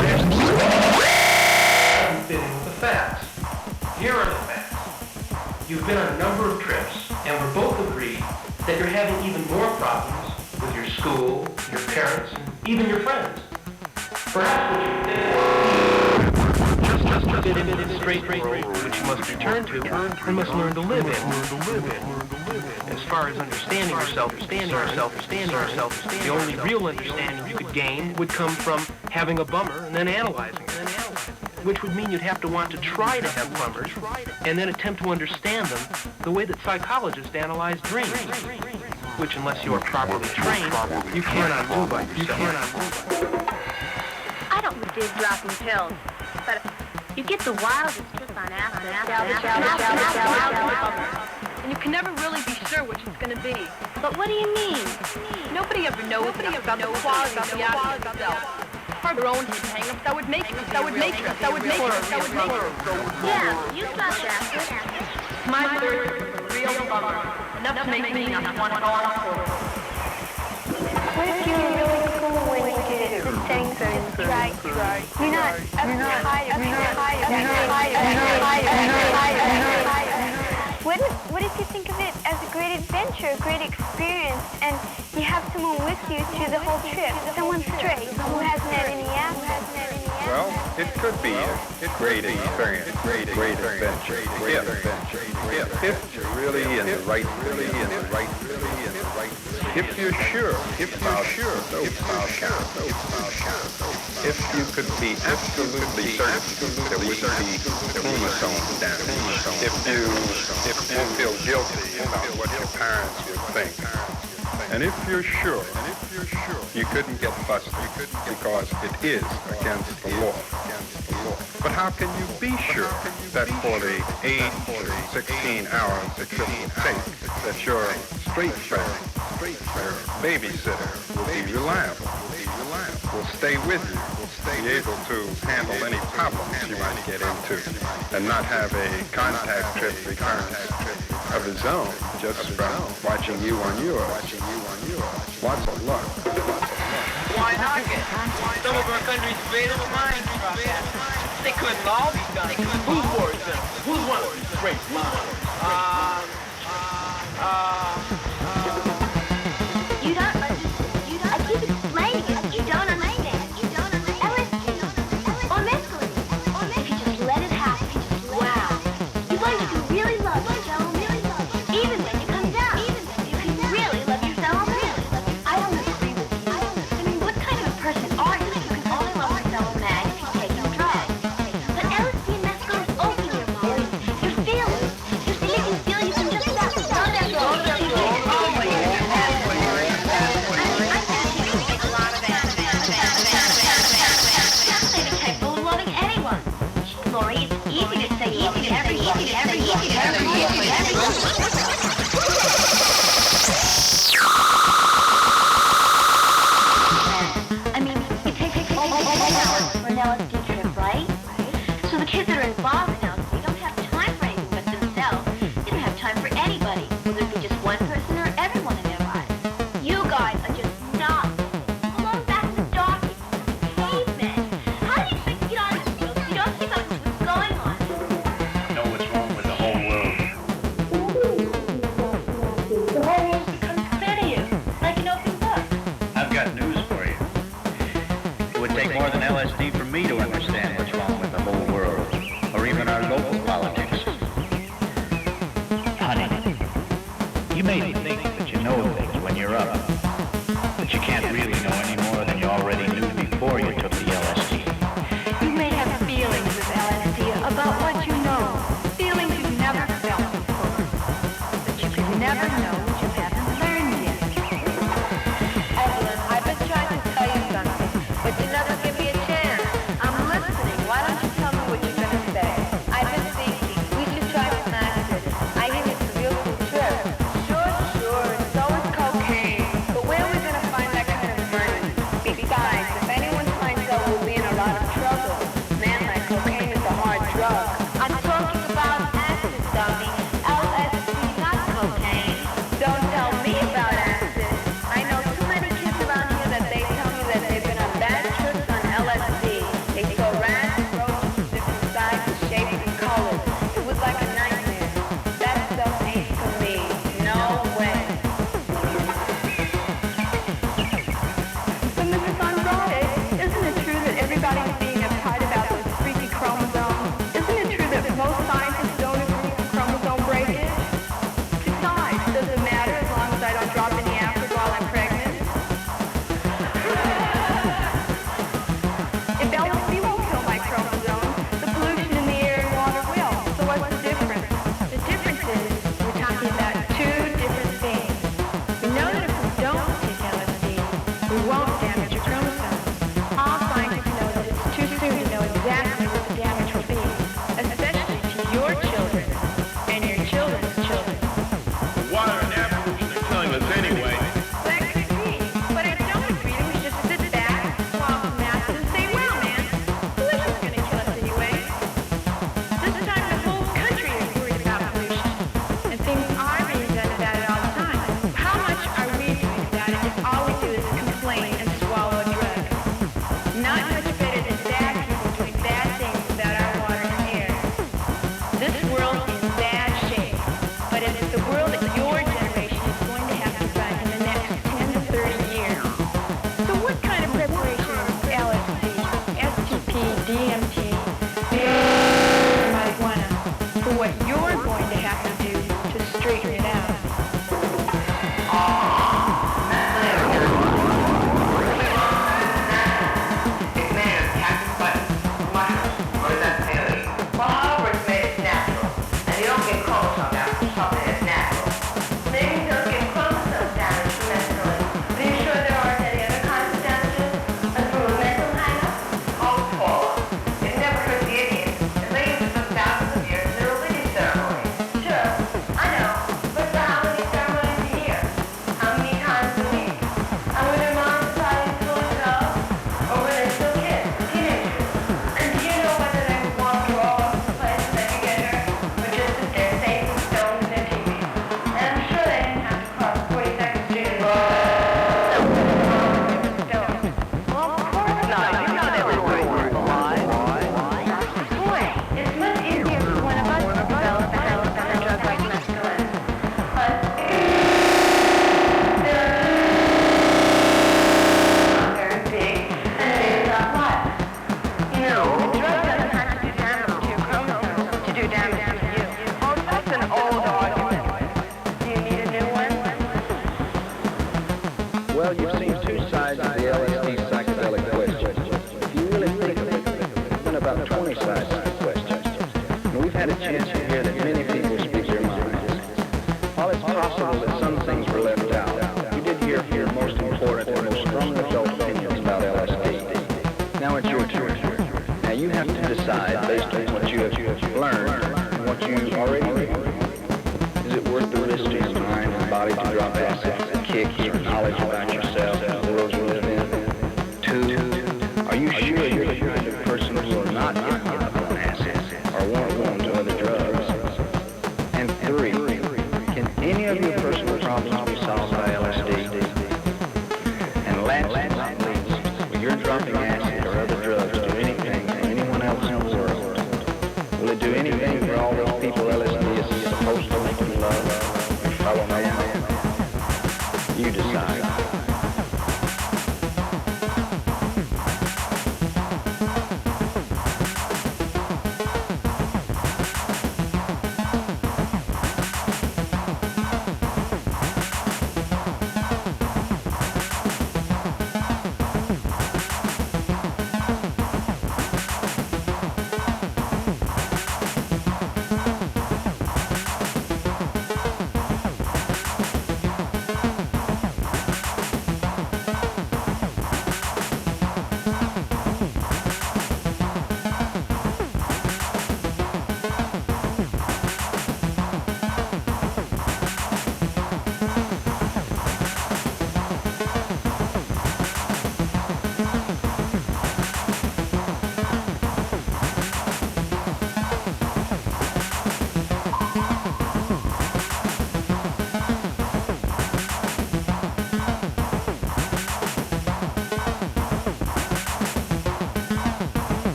Fitting with the facts. Here are the facts. You've been on a number of trips, and we're both agreed that you're having even more problems with your school, your parents, and even your friends. Perhaps what you think just fit into the straight road which you must return to and must learn to live in. As far as understanding yourself, the only real understanding you could gain would come from having a bummer and then analyzing it. Which would mean you'd have to want to try to have bummers and then attempt to understand them the way that psychologists analyze dreams. Which, unless you are properly trained, you cannot do by yourself. I don't dig dropping pills, but you get the wildest trip on acid, and you can never really be sure which it's going to be. But what do you mean? Nobody ever knows about the quality of the acid itself. Or their own hidden hang-ups that would make it. Yeah, you got acid. My third real bummer. Enough to make me not want to go on forward. What if you were really cool when you did the things right? You're not What if you think of it as a great adventure, a great experience, and you have someone with you through the whole trip, someone straight who hasn't had any acid? Well, it could be a great experience, great adventure. If you're really in the right, if you're sure about count. If you could be absolutely certain there wouldn't be chromosome damage. If you feel guilty about what your parents would think. And if you're sure you couldn't get busted because it is against the law. But how can you be sure that for the 8 or 16 hours the trip will take, that your straight friend, your babysitter will be reliable, will stay with you, be able to handle any problems you might get into, and not have a contact trip recurrence of his own just from watching you on yours. Lots of luck. Why knock it? Some of our country's greatest minds drop acid. They couldn't all be done. Who's worse than? Who's one of these great minds? You don't I keep explaining it. You don't understand. LSD or mescaline. If you just let it happen. Wow. You learn you can really love yourself. Even when you come down. You can really love yourself. I don't agree with you. I mean, what kind of a person are you? You can only love yourself mad if you take your drugs. But LSD and mescaline open your mind, your feelings. You see, you can feel you can just stop. kids that are involved in LSD don't have time for anything but themselves. They don't have time for anybody, whether it be just one person or everyone in their lives. You guys are just not belong back in the dark cavemen. How do you expect to get on this field if you don't keep up with what's going on? Know what's wrong with the whole world. The whole world's become clear to you, like an open book. I've got news for you. It would take more than LSD for me to understand what's wrong with the whole world, or even our local politics. Honey, you may think that you know things when you're up, but you can't really know any more than you already knew before you took the LSD. You may have feelings with LSD about what you know, feelings you've never felt before, but you could never know what you haven't learned yet. Evelyn, I've been trying to tell you something, but you never give me a chance. I'm listening. Why don't you tell me what you're going to say? I've been thinking we should try some acid. I hear it's a real cool trip. Sure, so is cocaine. But where are we going to find that kind of money? Besides, if anyone finds out we'll be in a lot of trouble. Man, like cocaine is a hard drug. I'm talking about acid, dummy. LSD, not cocaine. Don't tell me about acid. I know too many kids around here that they tell me that they've been on bad trips on LSD. They saw rats, roaches, different sizes, shapes, and colors. It was like a nightmare. That stuff ain't for me. No way. So, Mrs. Sundae, isn't it true that everybody's being uptight about those freaky chromosomes? Isn't it true that most scientists don't agree on chromosome breakage? Besides, does it matter as long as I don't drop any acid while I'm pregnant? If LSD won't kill my chromosomes, the pollution in the air and water will. So what's the difference? The difference is we're talking about two different things. We know that if we don't take LSD, we won't damage your chromosomes. All scientists know that it's too soon to know exactly what the damage will be, especially to your children and your children's children. Water and air pollution are killing us anyway. That could be, but I don't agree that we should sit back, swallow some acid, and say, well, man, pollution's going to kill us anyway. This time the whole country is worried about pollution, and things are being done about it all the time. How much are we doing about it if all we do is complain and swallow a drug? Not much better than bad people doing bad things about our water and air. This world is in bad shape, but it's the world that your generation is going to have to run in the next 10 to 30 years. So what kind of preparation is LSD, STP, DMT, marijuana for what you're going to have to do to straighten it out? Well, you've seen two sides of the LSD psychedelic question. If you really think of it, there's been about 20 sides to the question. And we've had a chance to hear that many people speak their minds. While it's possible that some things were left out, we did hear your most important and most strongly felt opinions about LSD. Now it's your turn. Now you have to decide based on what you have learned and what you already know. Is it worth the risk to your mind and body to drop acid, kicks, or knowledge about yourself and the world you live in? 2, are you sure you're the kind of person who will not get hung up on acid? you think for all those people LSD is supposed to make you love? Your fellow man? You decide.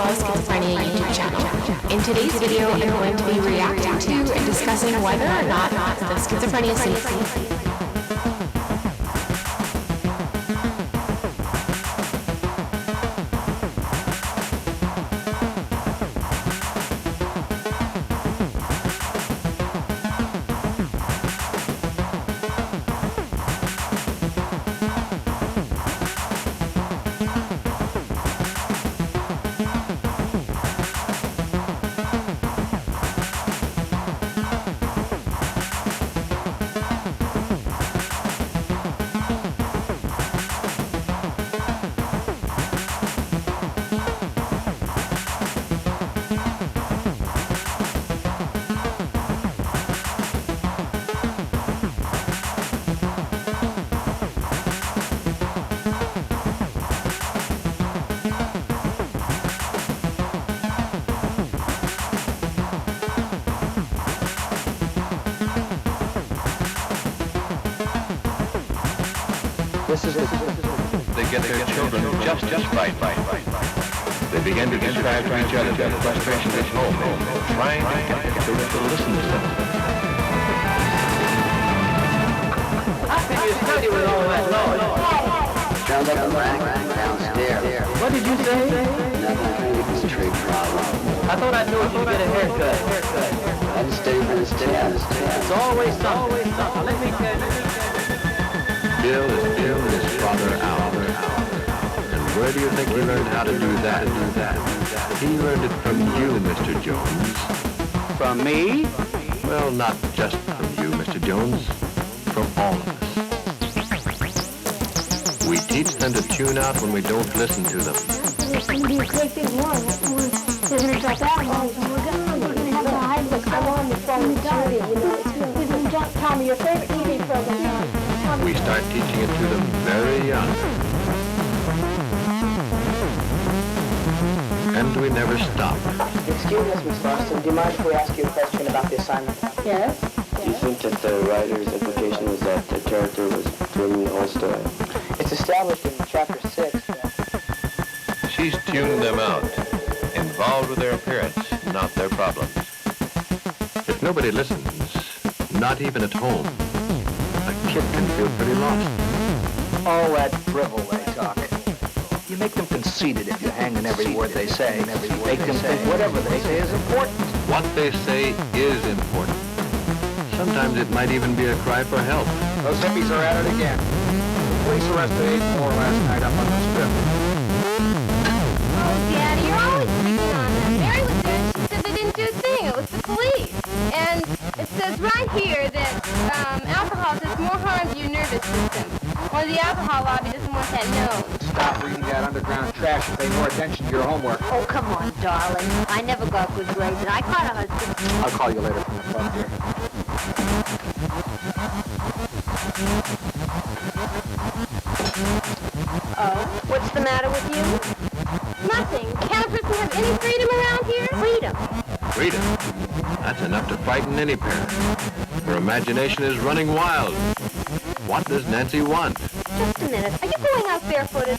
Schizophrenia YouTube channel. In today's video, I'm going to be reacting to and discussing whether or not the schizophrenia symptom. They get their children just right. They begin to describe to each other their frustrations at home, trying to get their children to listen to them. How can you study with all that noise? Sounds like a rang downstairs. What did you say? Nothing, it's a trade problem. I thought I knew you get a haircut. I'd stay for this test. It's always something. Now, let me tell you. Bill and his father out. And where do you think he learned how to do that? He learned it from you, Mr. Jones. From me? Well, not just from you, Mr. Jones. From all of us. We teach them to tune out when we don't listen to them. There's going to be a great big war. They're going to drop out. We're going to have to hide the come on the phone. Tommy, your favorite TV program. We start teaching it to them very young. And we never stop. Excuse us, Miss Boston. Do you mind if we ask you a question about the assignment? Yes? Do you think that the writer's implication was that the character was dreaming the whole story? It's established in chapter 6. She's tuned them out, involved with their appearance, not their problems. If nobody listens, not even at home, a kid can feel pretty lost. All that drivel they talk. You make them conceited if you hang in every word they say. Make them think whatever they say is important. What they say is important. Sometimes it might even be a cry for help. Those hippies are at it again. Police arrested 8 more last night up on the strip. Oh, Daddy, you're always picking on them. Mary was there and she said they didn't do a thing. It was the police. And it says right here that alcohol does more harm to your nervous system. Or the alcohol lobby doesn't want that known. Stop reading that underground trash and pay more attention to your homework. Oh, come on, darling. I never got good grades, and I caught a husband. I'll call you later from the club, dear. Oh, what's the matter with you? Nothing. Can't a person have any freedom around here? Freedom. Freedom? That's enough to frighten any parent. Her imagination is running wild. What does Nancy want? Just a minute. Are you going out barefooted?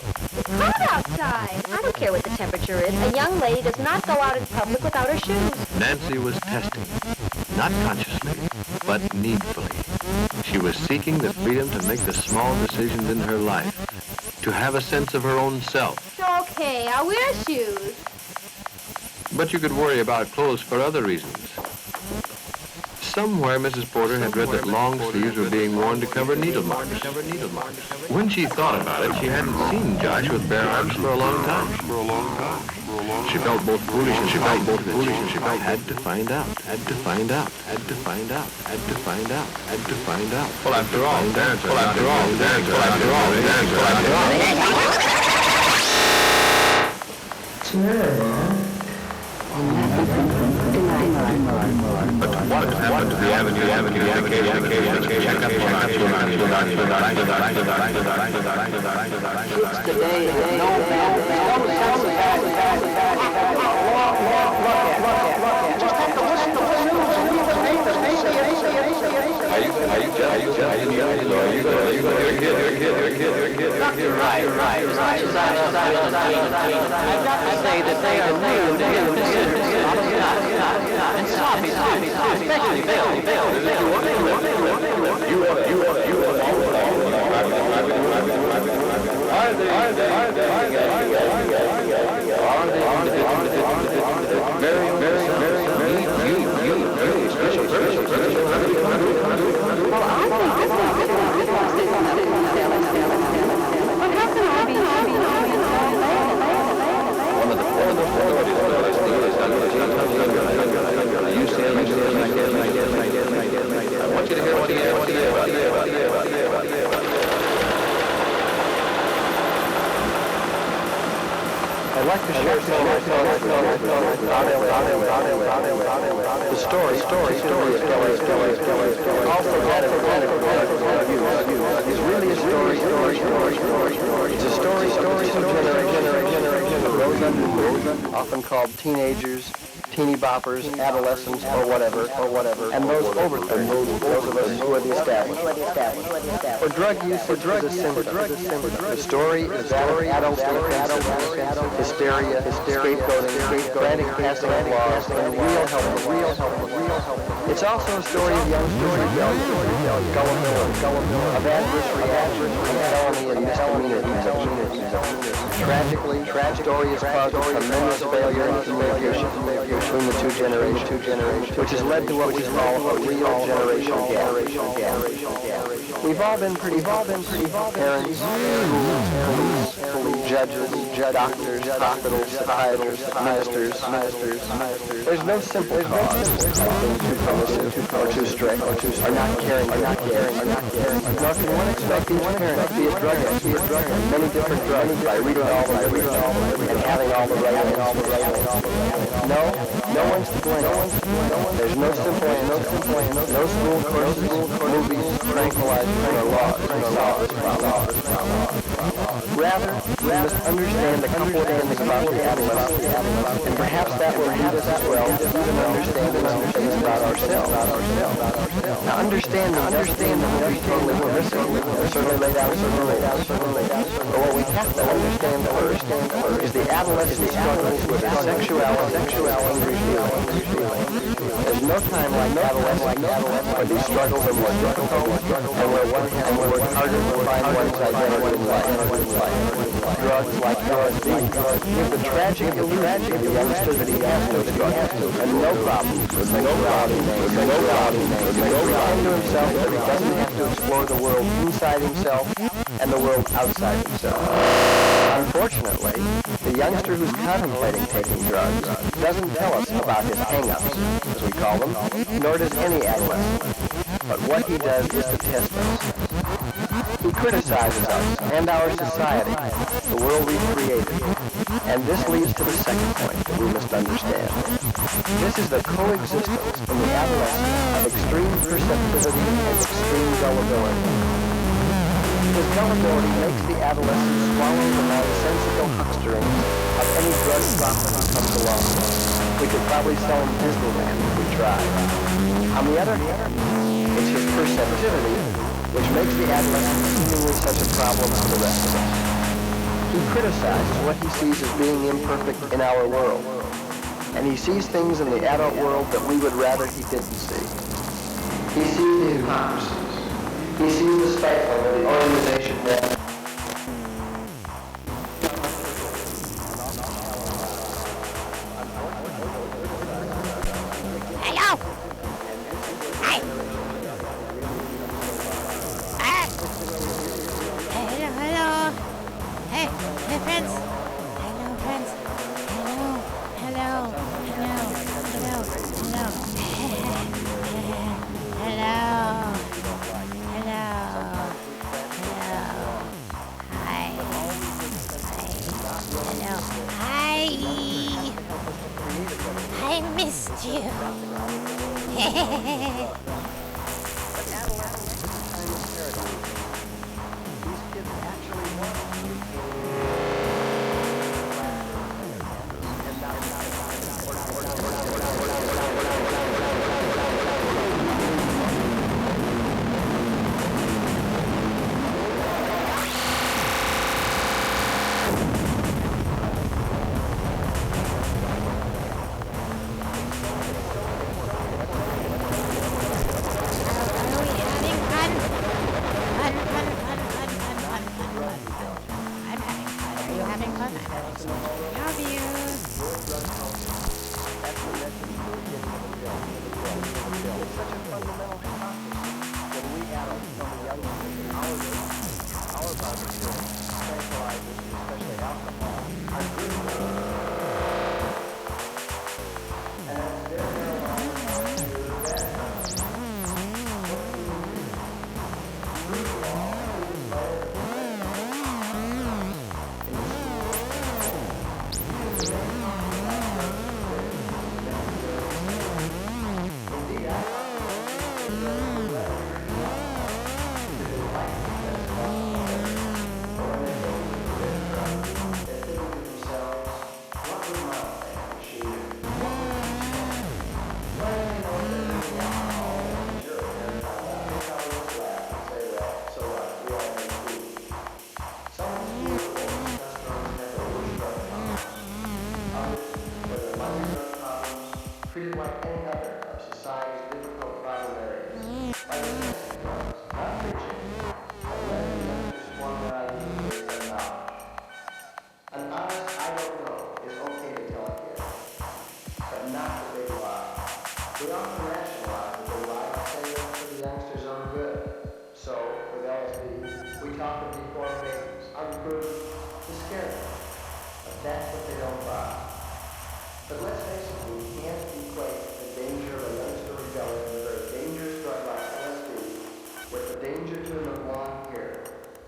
cold outside. I don't care what the temperature is. A young lady does not go out in public without her shoes. Nancy was testing, not consciously, but needfully. She was seeking the freedom to make the small decisions in her life, to have a sense of her own self. Okay, I'll wear shoes. But you could worry about clothes for other reasons. Somewhere Mrs. Porter had read that long sleeves were being worn to cover needle marks. When she thought about it, she hadn't seen Josh with bare arms for a long time. She felt both foolish and she felt both foolish and she had to find out, had to find out, had to find out, had to find out, had to find out. Well, after all, But what happened to the avenue check up Kids today have no sense of just have to listen to the news and read the papers. You're right. As much as I've got to say that they are and sloppy, especially Bill. I'd like to share some of my thoughts the story, also that of is really a story. It's a story of often called teenagers, teeny boppers, adolescents, or whatever, and those over 30, those of us who are the established. For drug use, is a symptom. The story is that of adult hysteria, scapegoating, frantic passing of laws, and real help. It's also a story of youngsters' rebellion, gullibility, of adverse reaction, felony and misdemeanor. Tragically, the story is caused a tremendous failure in communication between the two generations, which has led to what we call a real generational gap. We've all been pretty parents, schools, police, judges, doctors, hospitals, psychiatrists, ministers. There's no simple cause of being too permissive, or too strict, or not caring. Nor can one expect each parent to be a drug addict, many different drugs by reading all the and having all the right. No one's to blame. There's no simple answer. No school courses, movies, tranquilizers, or laws. Rather, we must understand a couple of things about the adolescent, and perhaps that will lead us as well to even understanding some things about ourselves. Now, understanding will be totally permissible, or certainly laid out. But what we have to understand first is the adolescent struggles with his sexuality and feeling. There's no time like adolescence where these struggles are more difficult and where one has to work harder to find one's identity in life. Drugs like LSD give the tragic illusion of the youngster that he has no struggles and no problems with sexuality. He pretend to himself that he doesn't have to explore the world inside himself and the world outside himself. Unfortunately, the youngster who's contemplating taking drugs doesn't tell us about his hang-ups, as we call them, nor does any adolescent. But what he does is to test us. He criticizes us and our society, the world we've created. And this leads to the second point that we must understand. This is the coexistence in the adolescent of extreme perceptivity and extreme gullibility. His gullibility makes the adolescent swallow the nonsensical hucksterings of any drug prophet who comes along. We could probably sell him Disneyland if we tried. On the other hand, it's his perceptivity which makes the adolescent seemingly such a problem for the rest of us. He criticizes what he sees as being imperfect in our world. And he sees things in the adult world that we would rather he didn't see. He sees the hypocrisies. He sees the stifling of the organization that... Hello? Hi. Hello. Hey, friends. Hello, friends. Hello. Hi. I missed you. treated like any other of society's difficult problem areas. Like domestic drugs, not preaching, but letting them explore their ideas based on knowledge. An honest I don't know is okay to tell a kid, but not the big lie. We often rationalize the big lie by saying it's for the youngster's own good. So, with LSD, we talk of deformed babies, unproven, to scare them. But that's what they don't buy. But let's face it, we can't equate the danger of a youngster rebelling with a dangerous drug like LSD with the danger to him of blonde hair,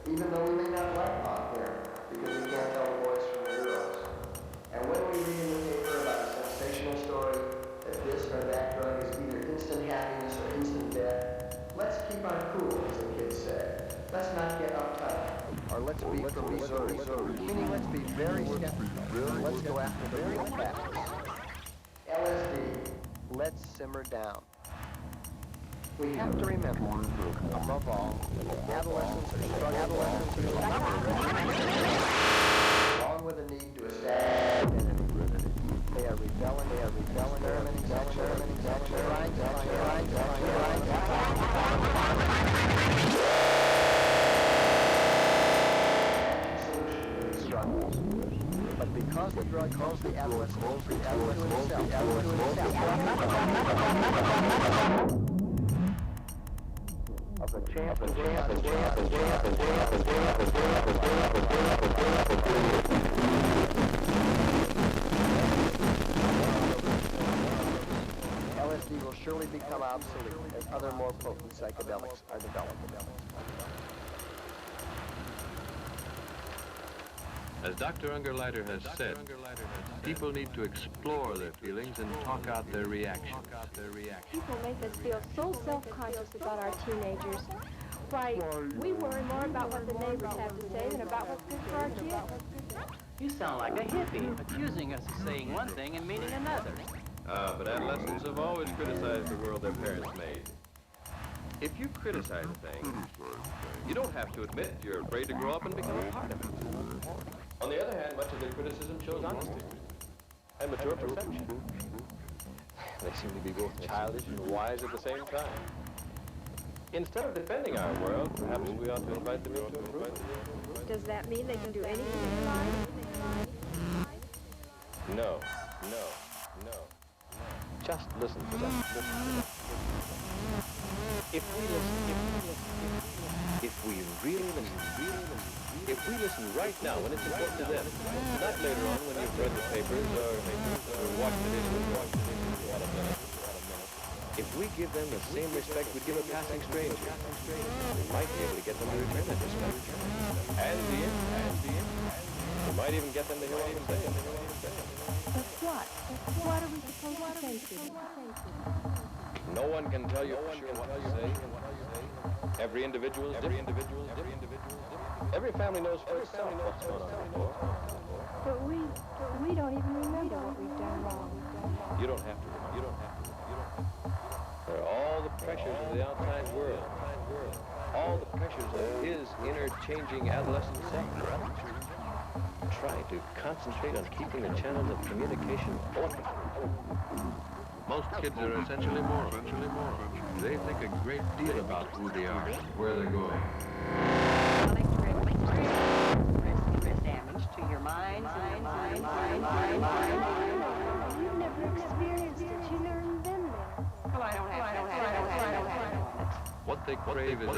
even though we may not like blonde hair, because we can't tell the boys from the girls. And when we read in the paper about a sensational story that this or that drug is either instant happiness or instant death, let's keep our cool, as the kids say. Let's not get uptight. Or let's be from Missouri. Meaning let's be very skeptical. Let's go after the real facts. LSD, let's simmer down. We have to remember, above all, adolescents are struggling along with the need to establish identity. They are rebelling, experimenting, trying to but because the drug calls the adolescent to himself, of the chance LSD will surely become obsolete as other more potent psychedelics are developed. As Dr. Ungerleider has said, people need to explore their feelings and talk out their reactions. People make us feel so self-conscious about our teenagers. Why, we worry more about what the neighbors have to say than about what's good for our kids. You sound like a hippie, accusing us of saying one thing and meaning another. But adolescents have always criticized the world their parents made. If you criticize a thing, you don't have to admit you're afraid to grow up and become a part of it. On the other hand, much of their criticism shows honesty and mature perception. They seem to be both childish and wise at the same time. Instead of defending our world, perhaps we ought to invite them into improvement. Does that mean they can do anything they like? No. Just listen to them. If we listen right now when it's important to them, not later on when you've read the papers or watched the news. If we give them the same respect we'd give a passing stranger, we might be able to get them to return that respect. And we might even get them to hear what we're saying. But what? What are we supposed to say to them? No one can tell you for sure what to say. Every individual is different. Every family knows for itself what's going on before. But we don't even remember what we've done wrong. You don't have to. There are all the pressures of the outside world. All the pressures of his inner changing adolescent self. Try to concentrate on keeping the channels of communication open. Most kids are essentially moral. They think a great deal about who they are and where they're going. Damage to your mind. You've never experienced it. You learned them there. Well, I don't have. What they crave is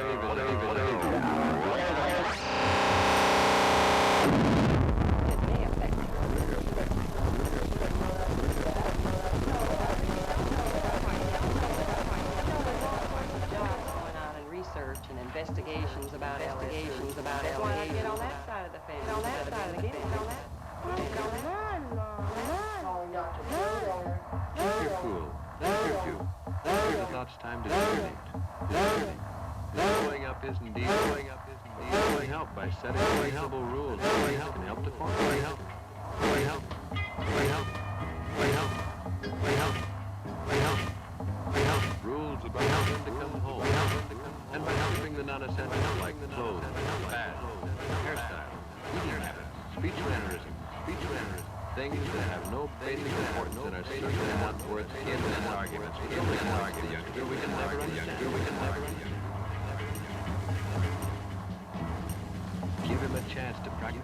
and investigations about LSD. Why not get on that side of the fence? None. Keep your cool. Now it's time to discriminate. Growing up is indeed going help by setting reasonable rules. Going help can help to form. Rules about when to come home. And by keeping the non-essentials like clothes, fads, hairstyles, eating habits, speech mannerisms, things that have no basic importance and are certainly not worth endless arguments. We can never understand. Give him a chance to practice.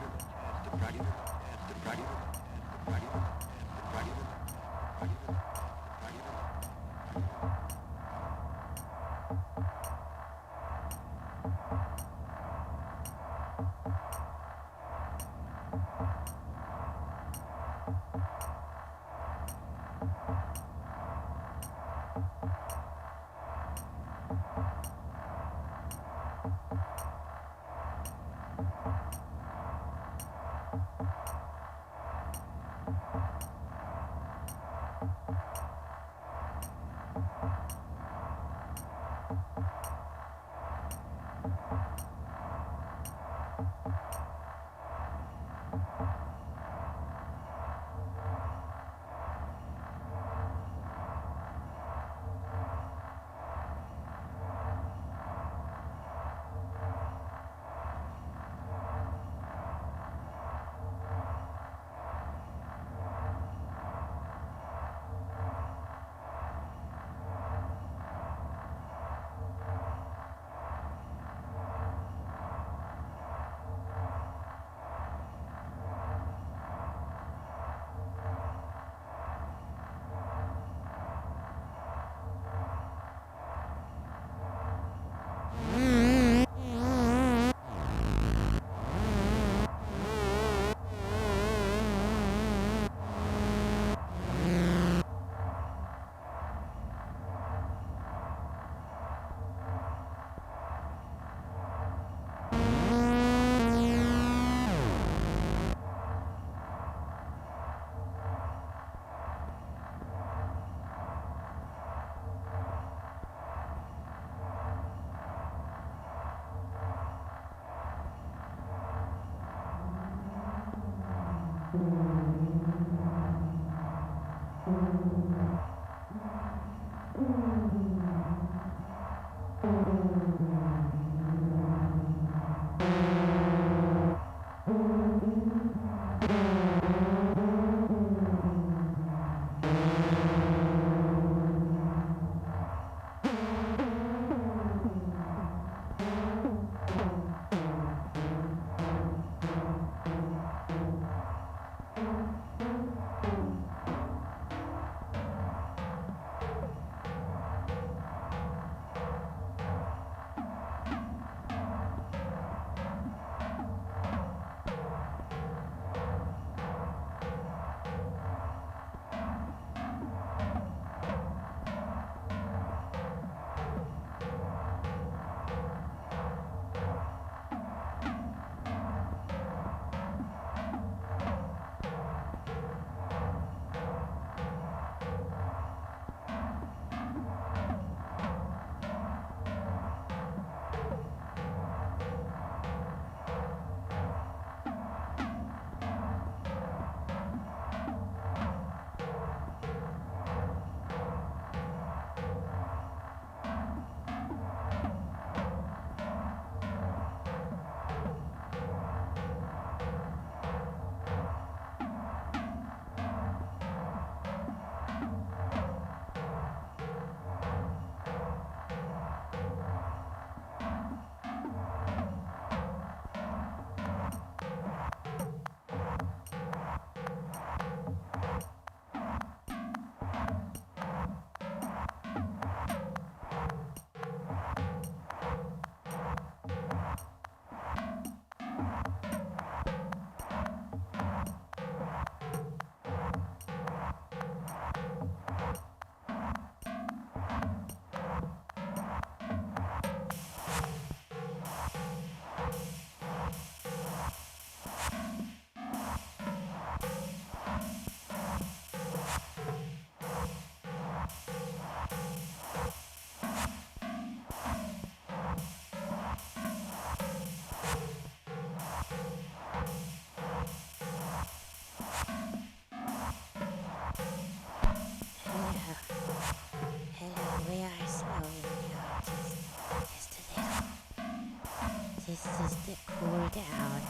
down.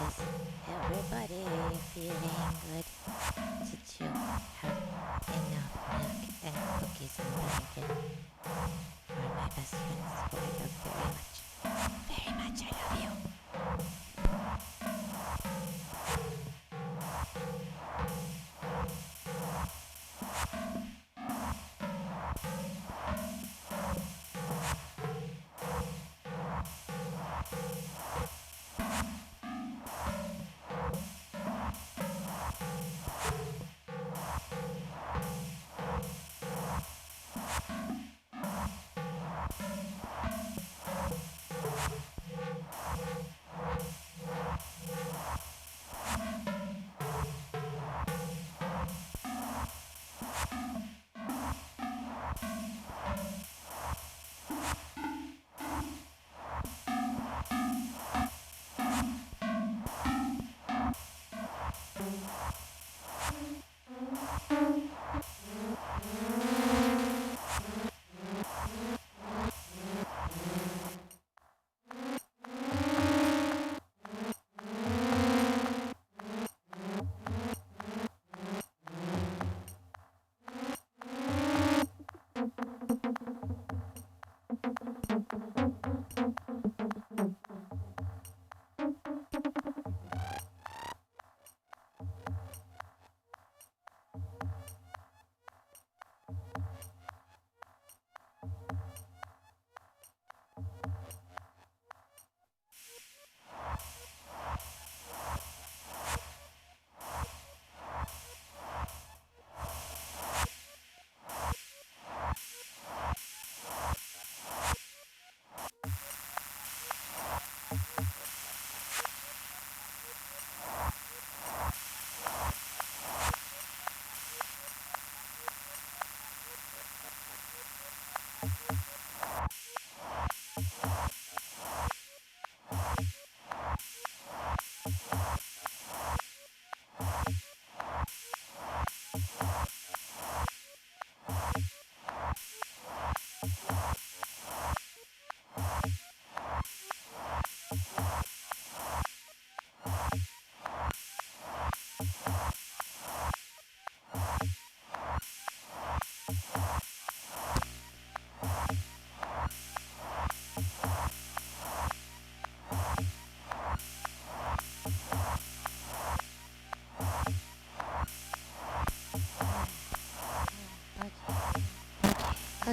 Is everybody feeling good? Did you have enough milk and cookies and blanket? For my best friends who I love very much. Very much, I love you.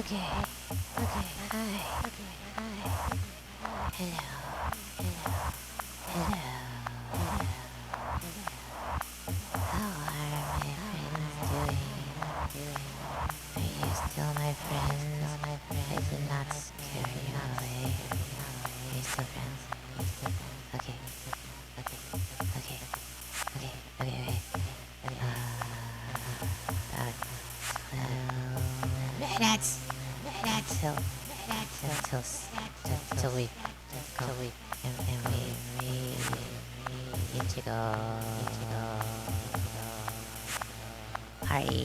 Okay, hi. Hello. How are my friends doing? Are you still my friends? I did not scare you away. Are you still friends? Okay. About 12 minutes. Till we and we need to go party.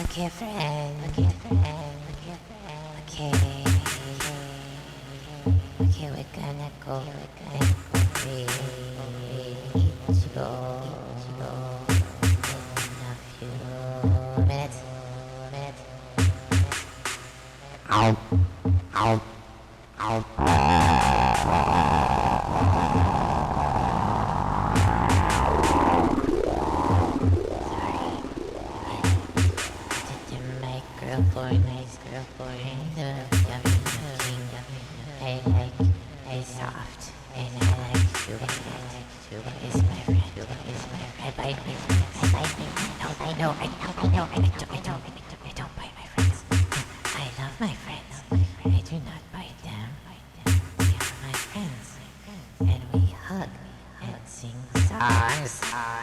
Okay, friend. Okay. Okay, we're gonna go. Read in a few minutes. Ow. Nice girlfriend, I soft, and I like Sugar is my friend, I bite my friends, I know, I don't bite my friends, I love my friends, I do not bite them, they are my friends, and we hug, and sing songs together.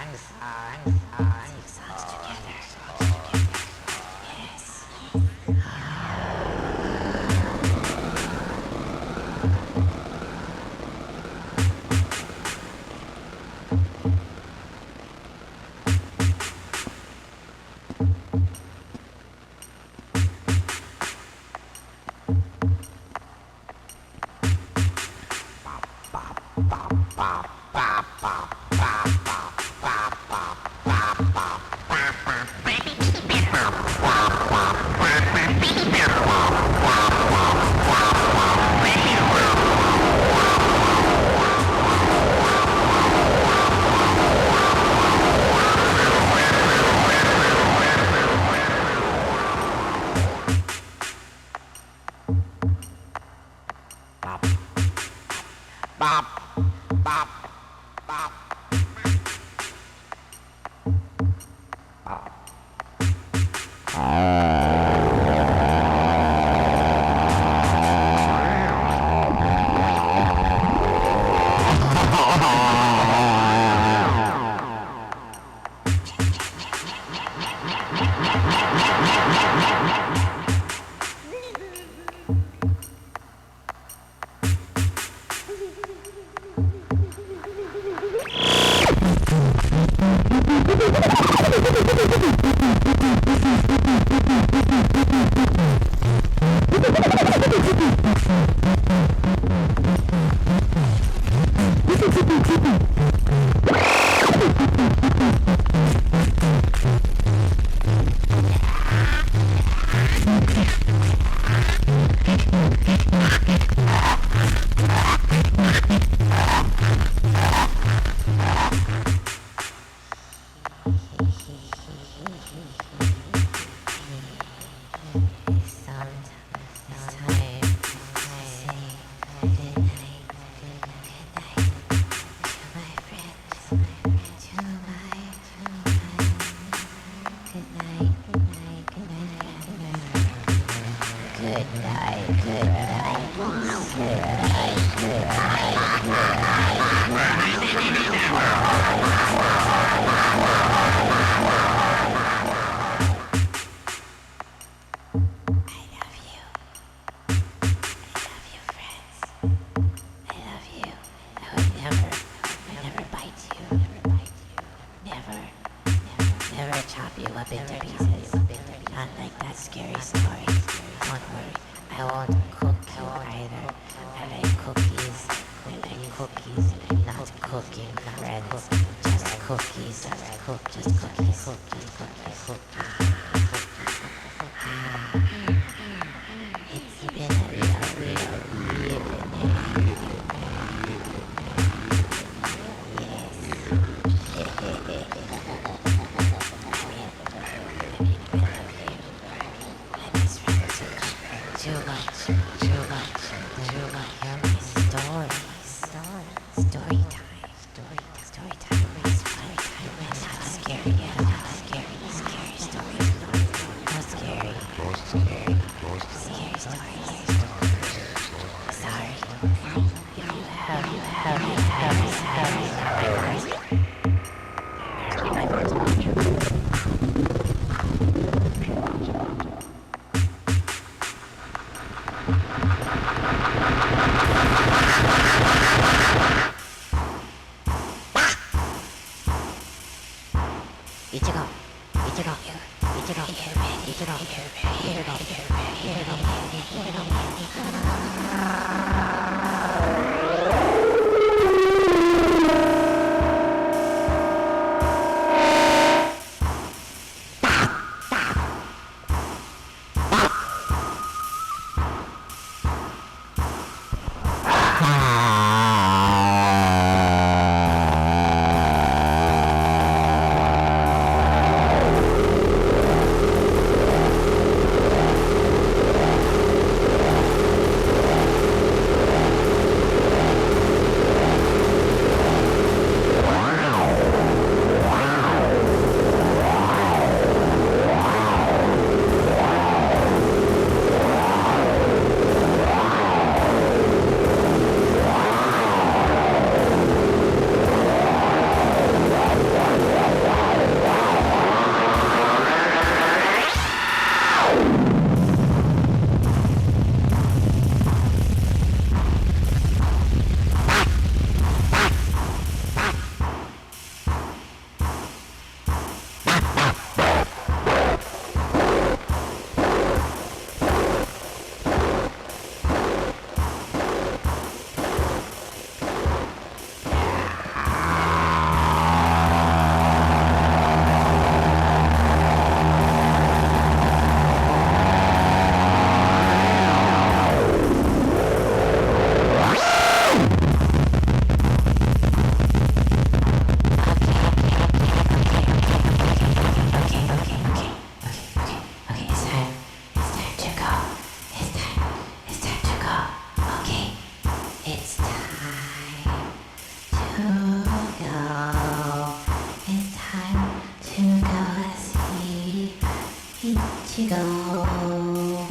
go,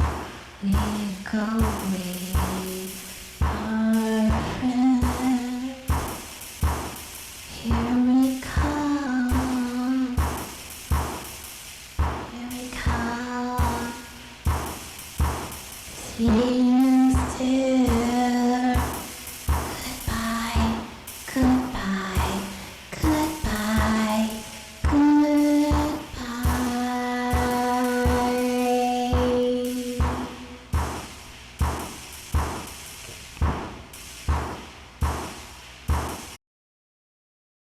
we go, we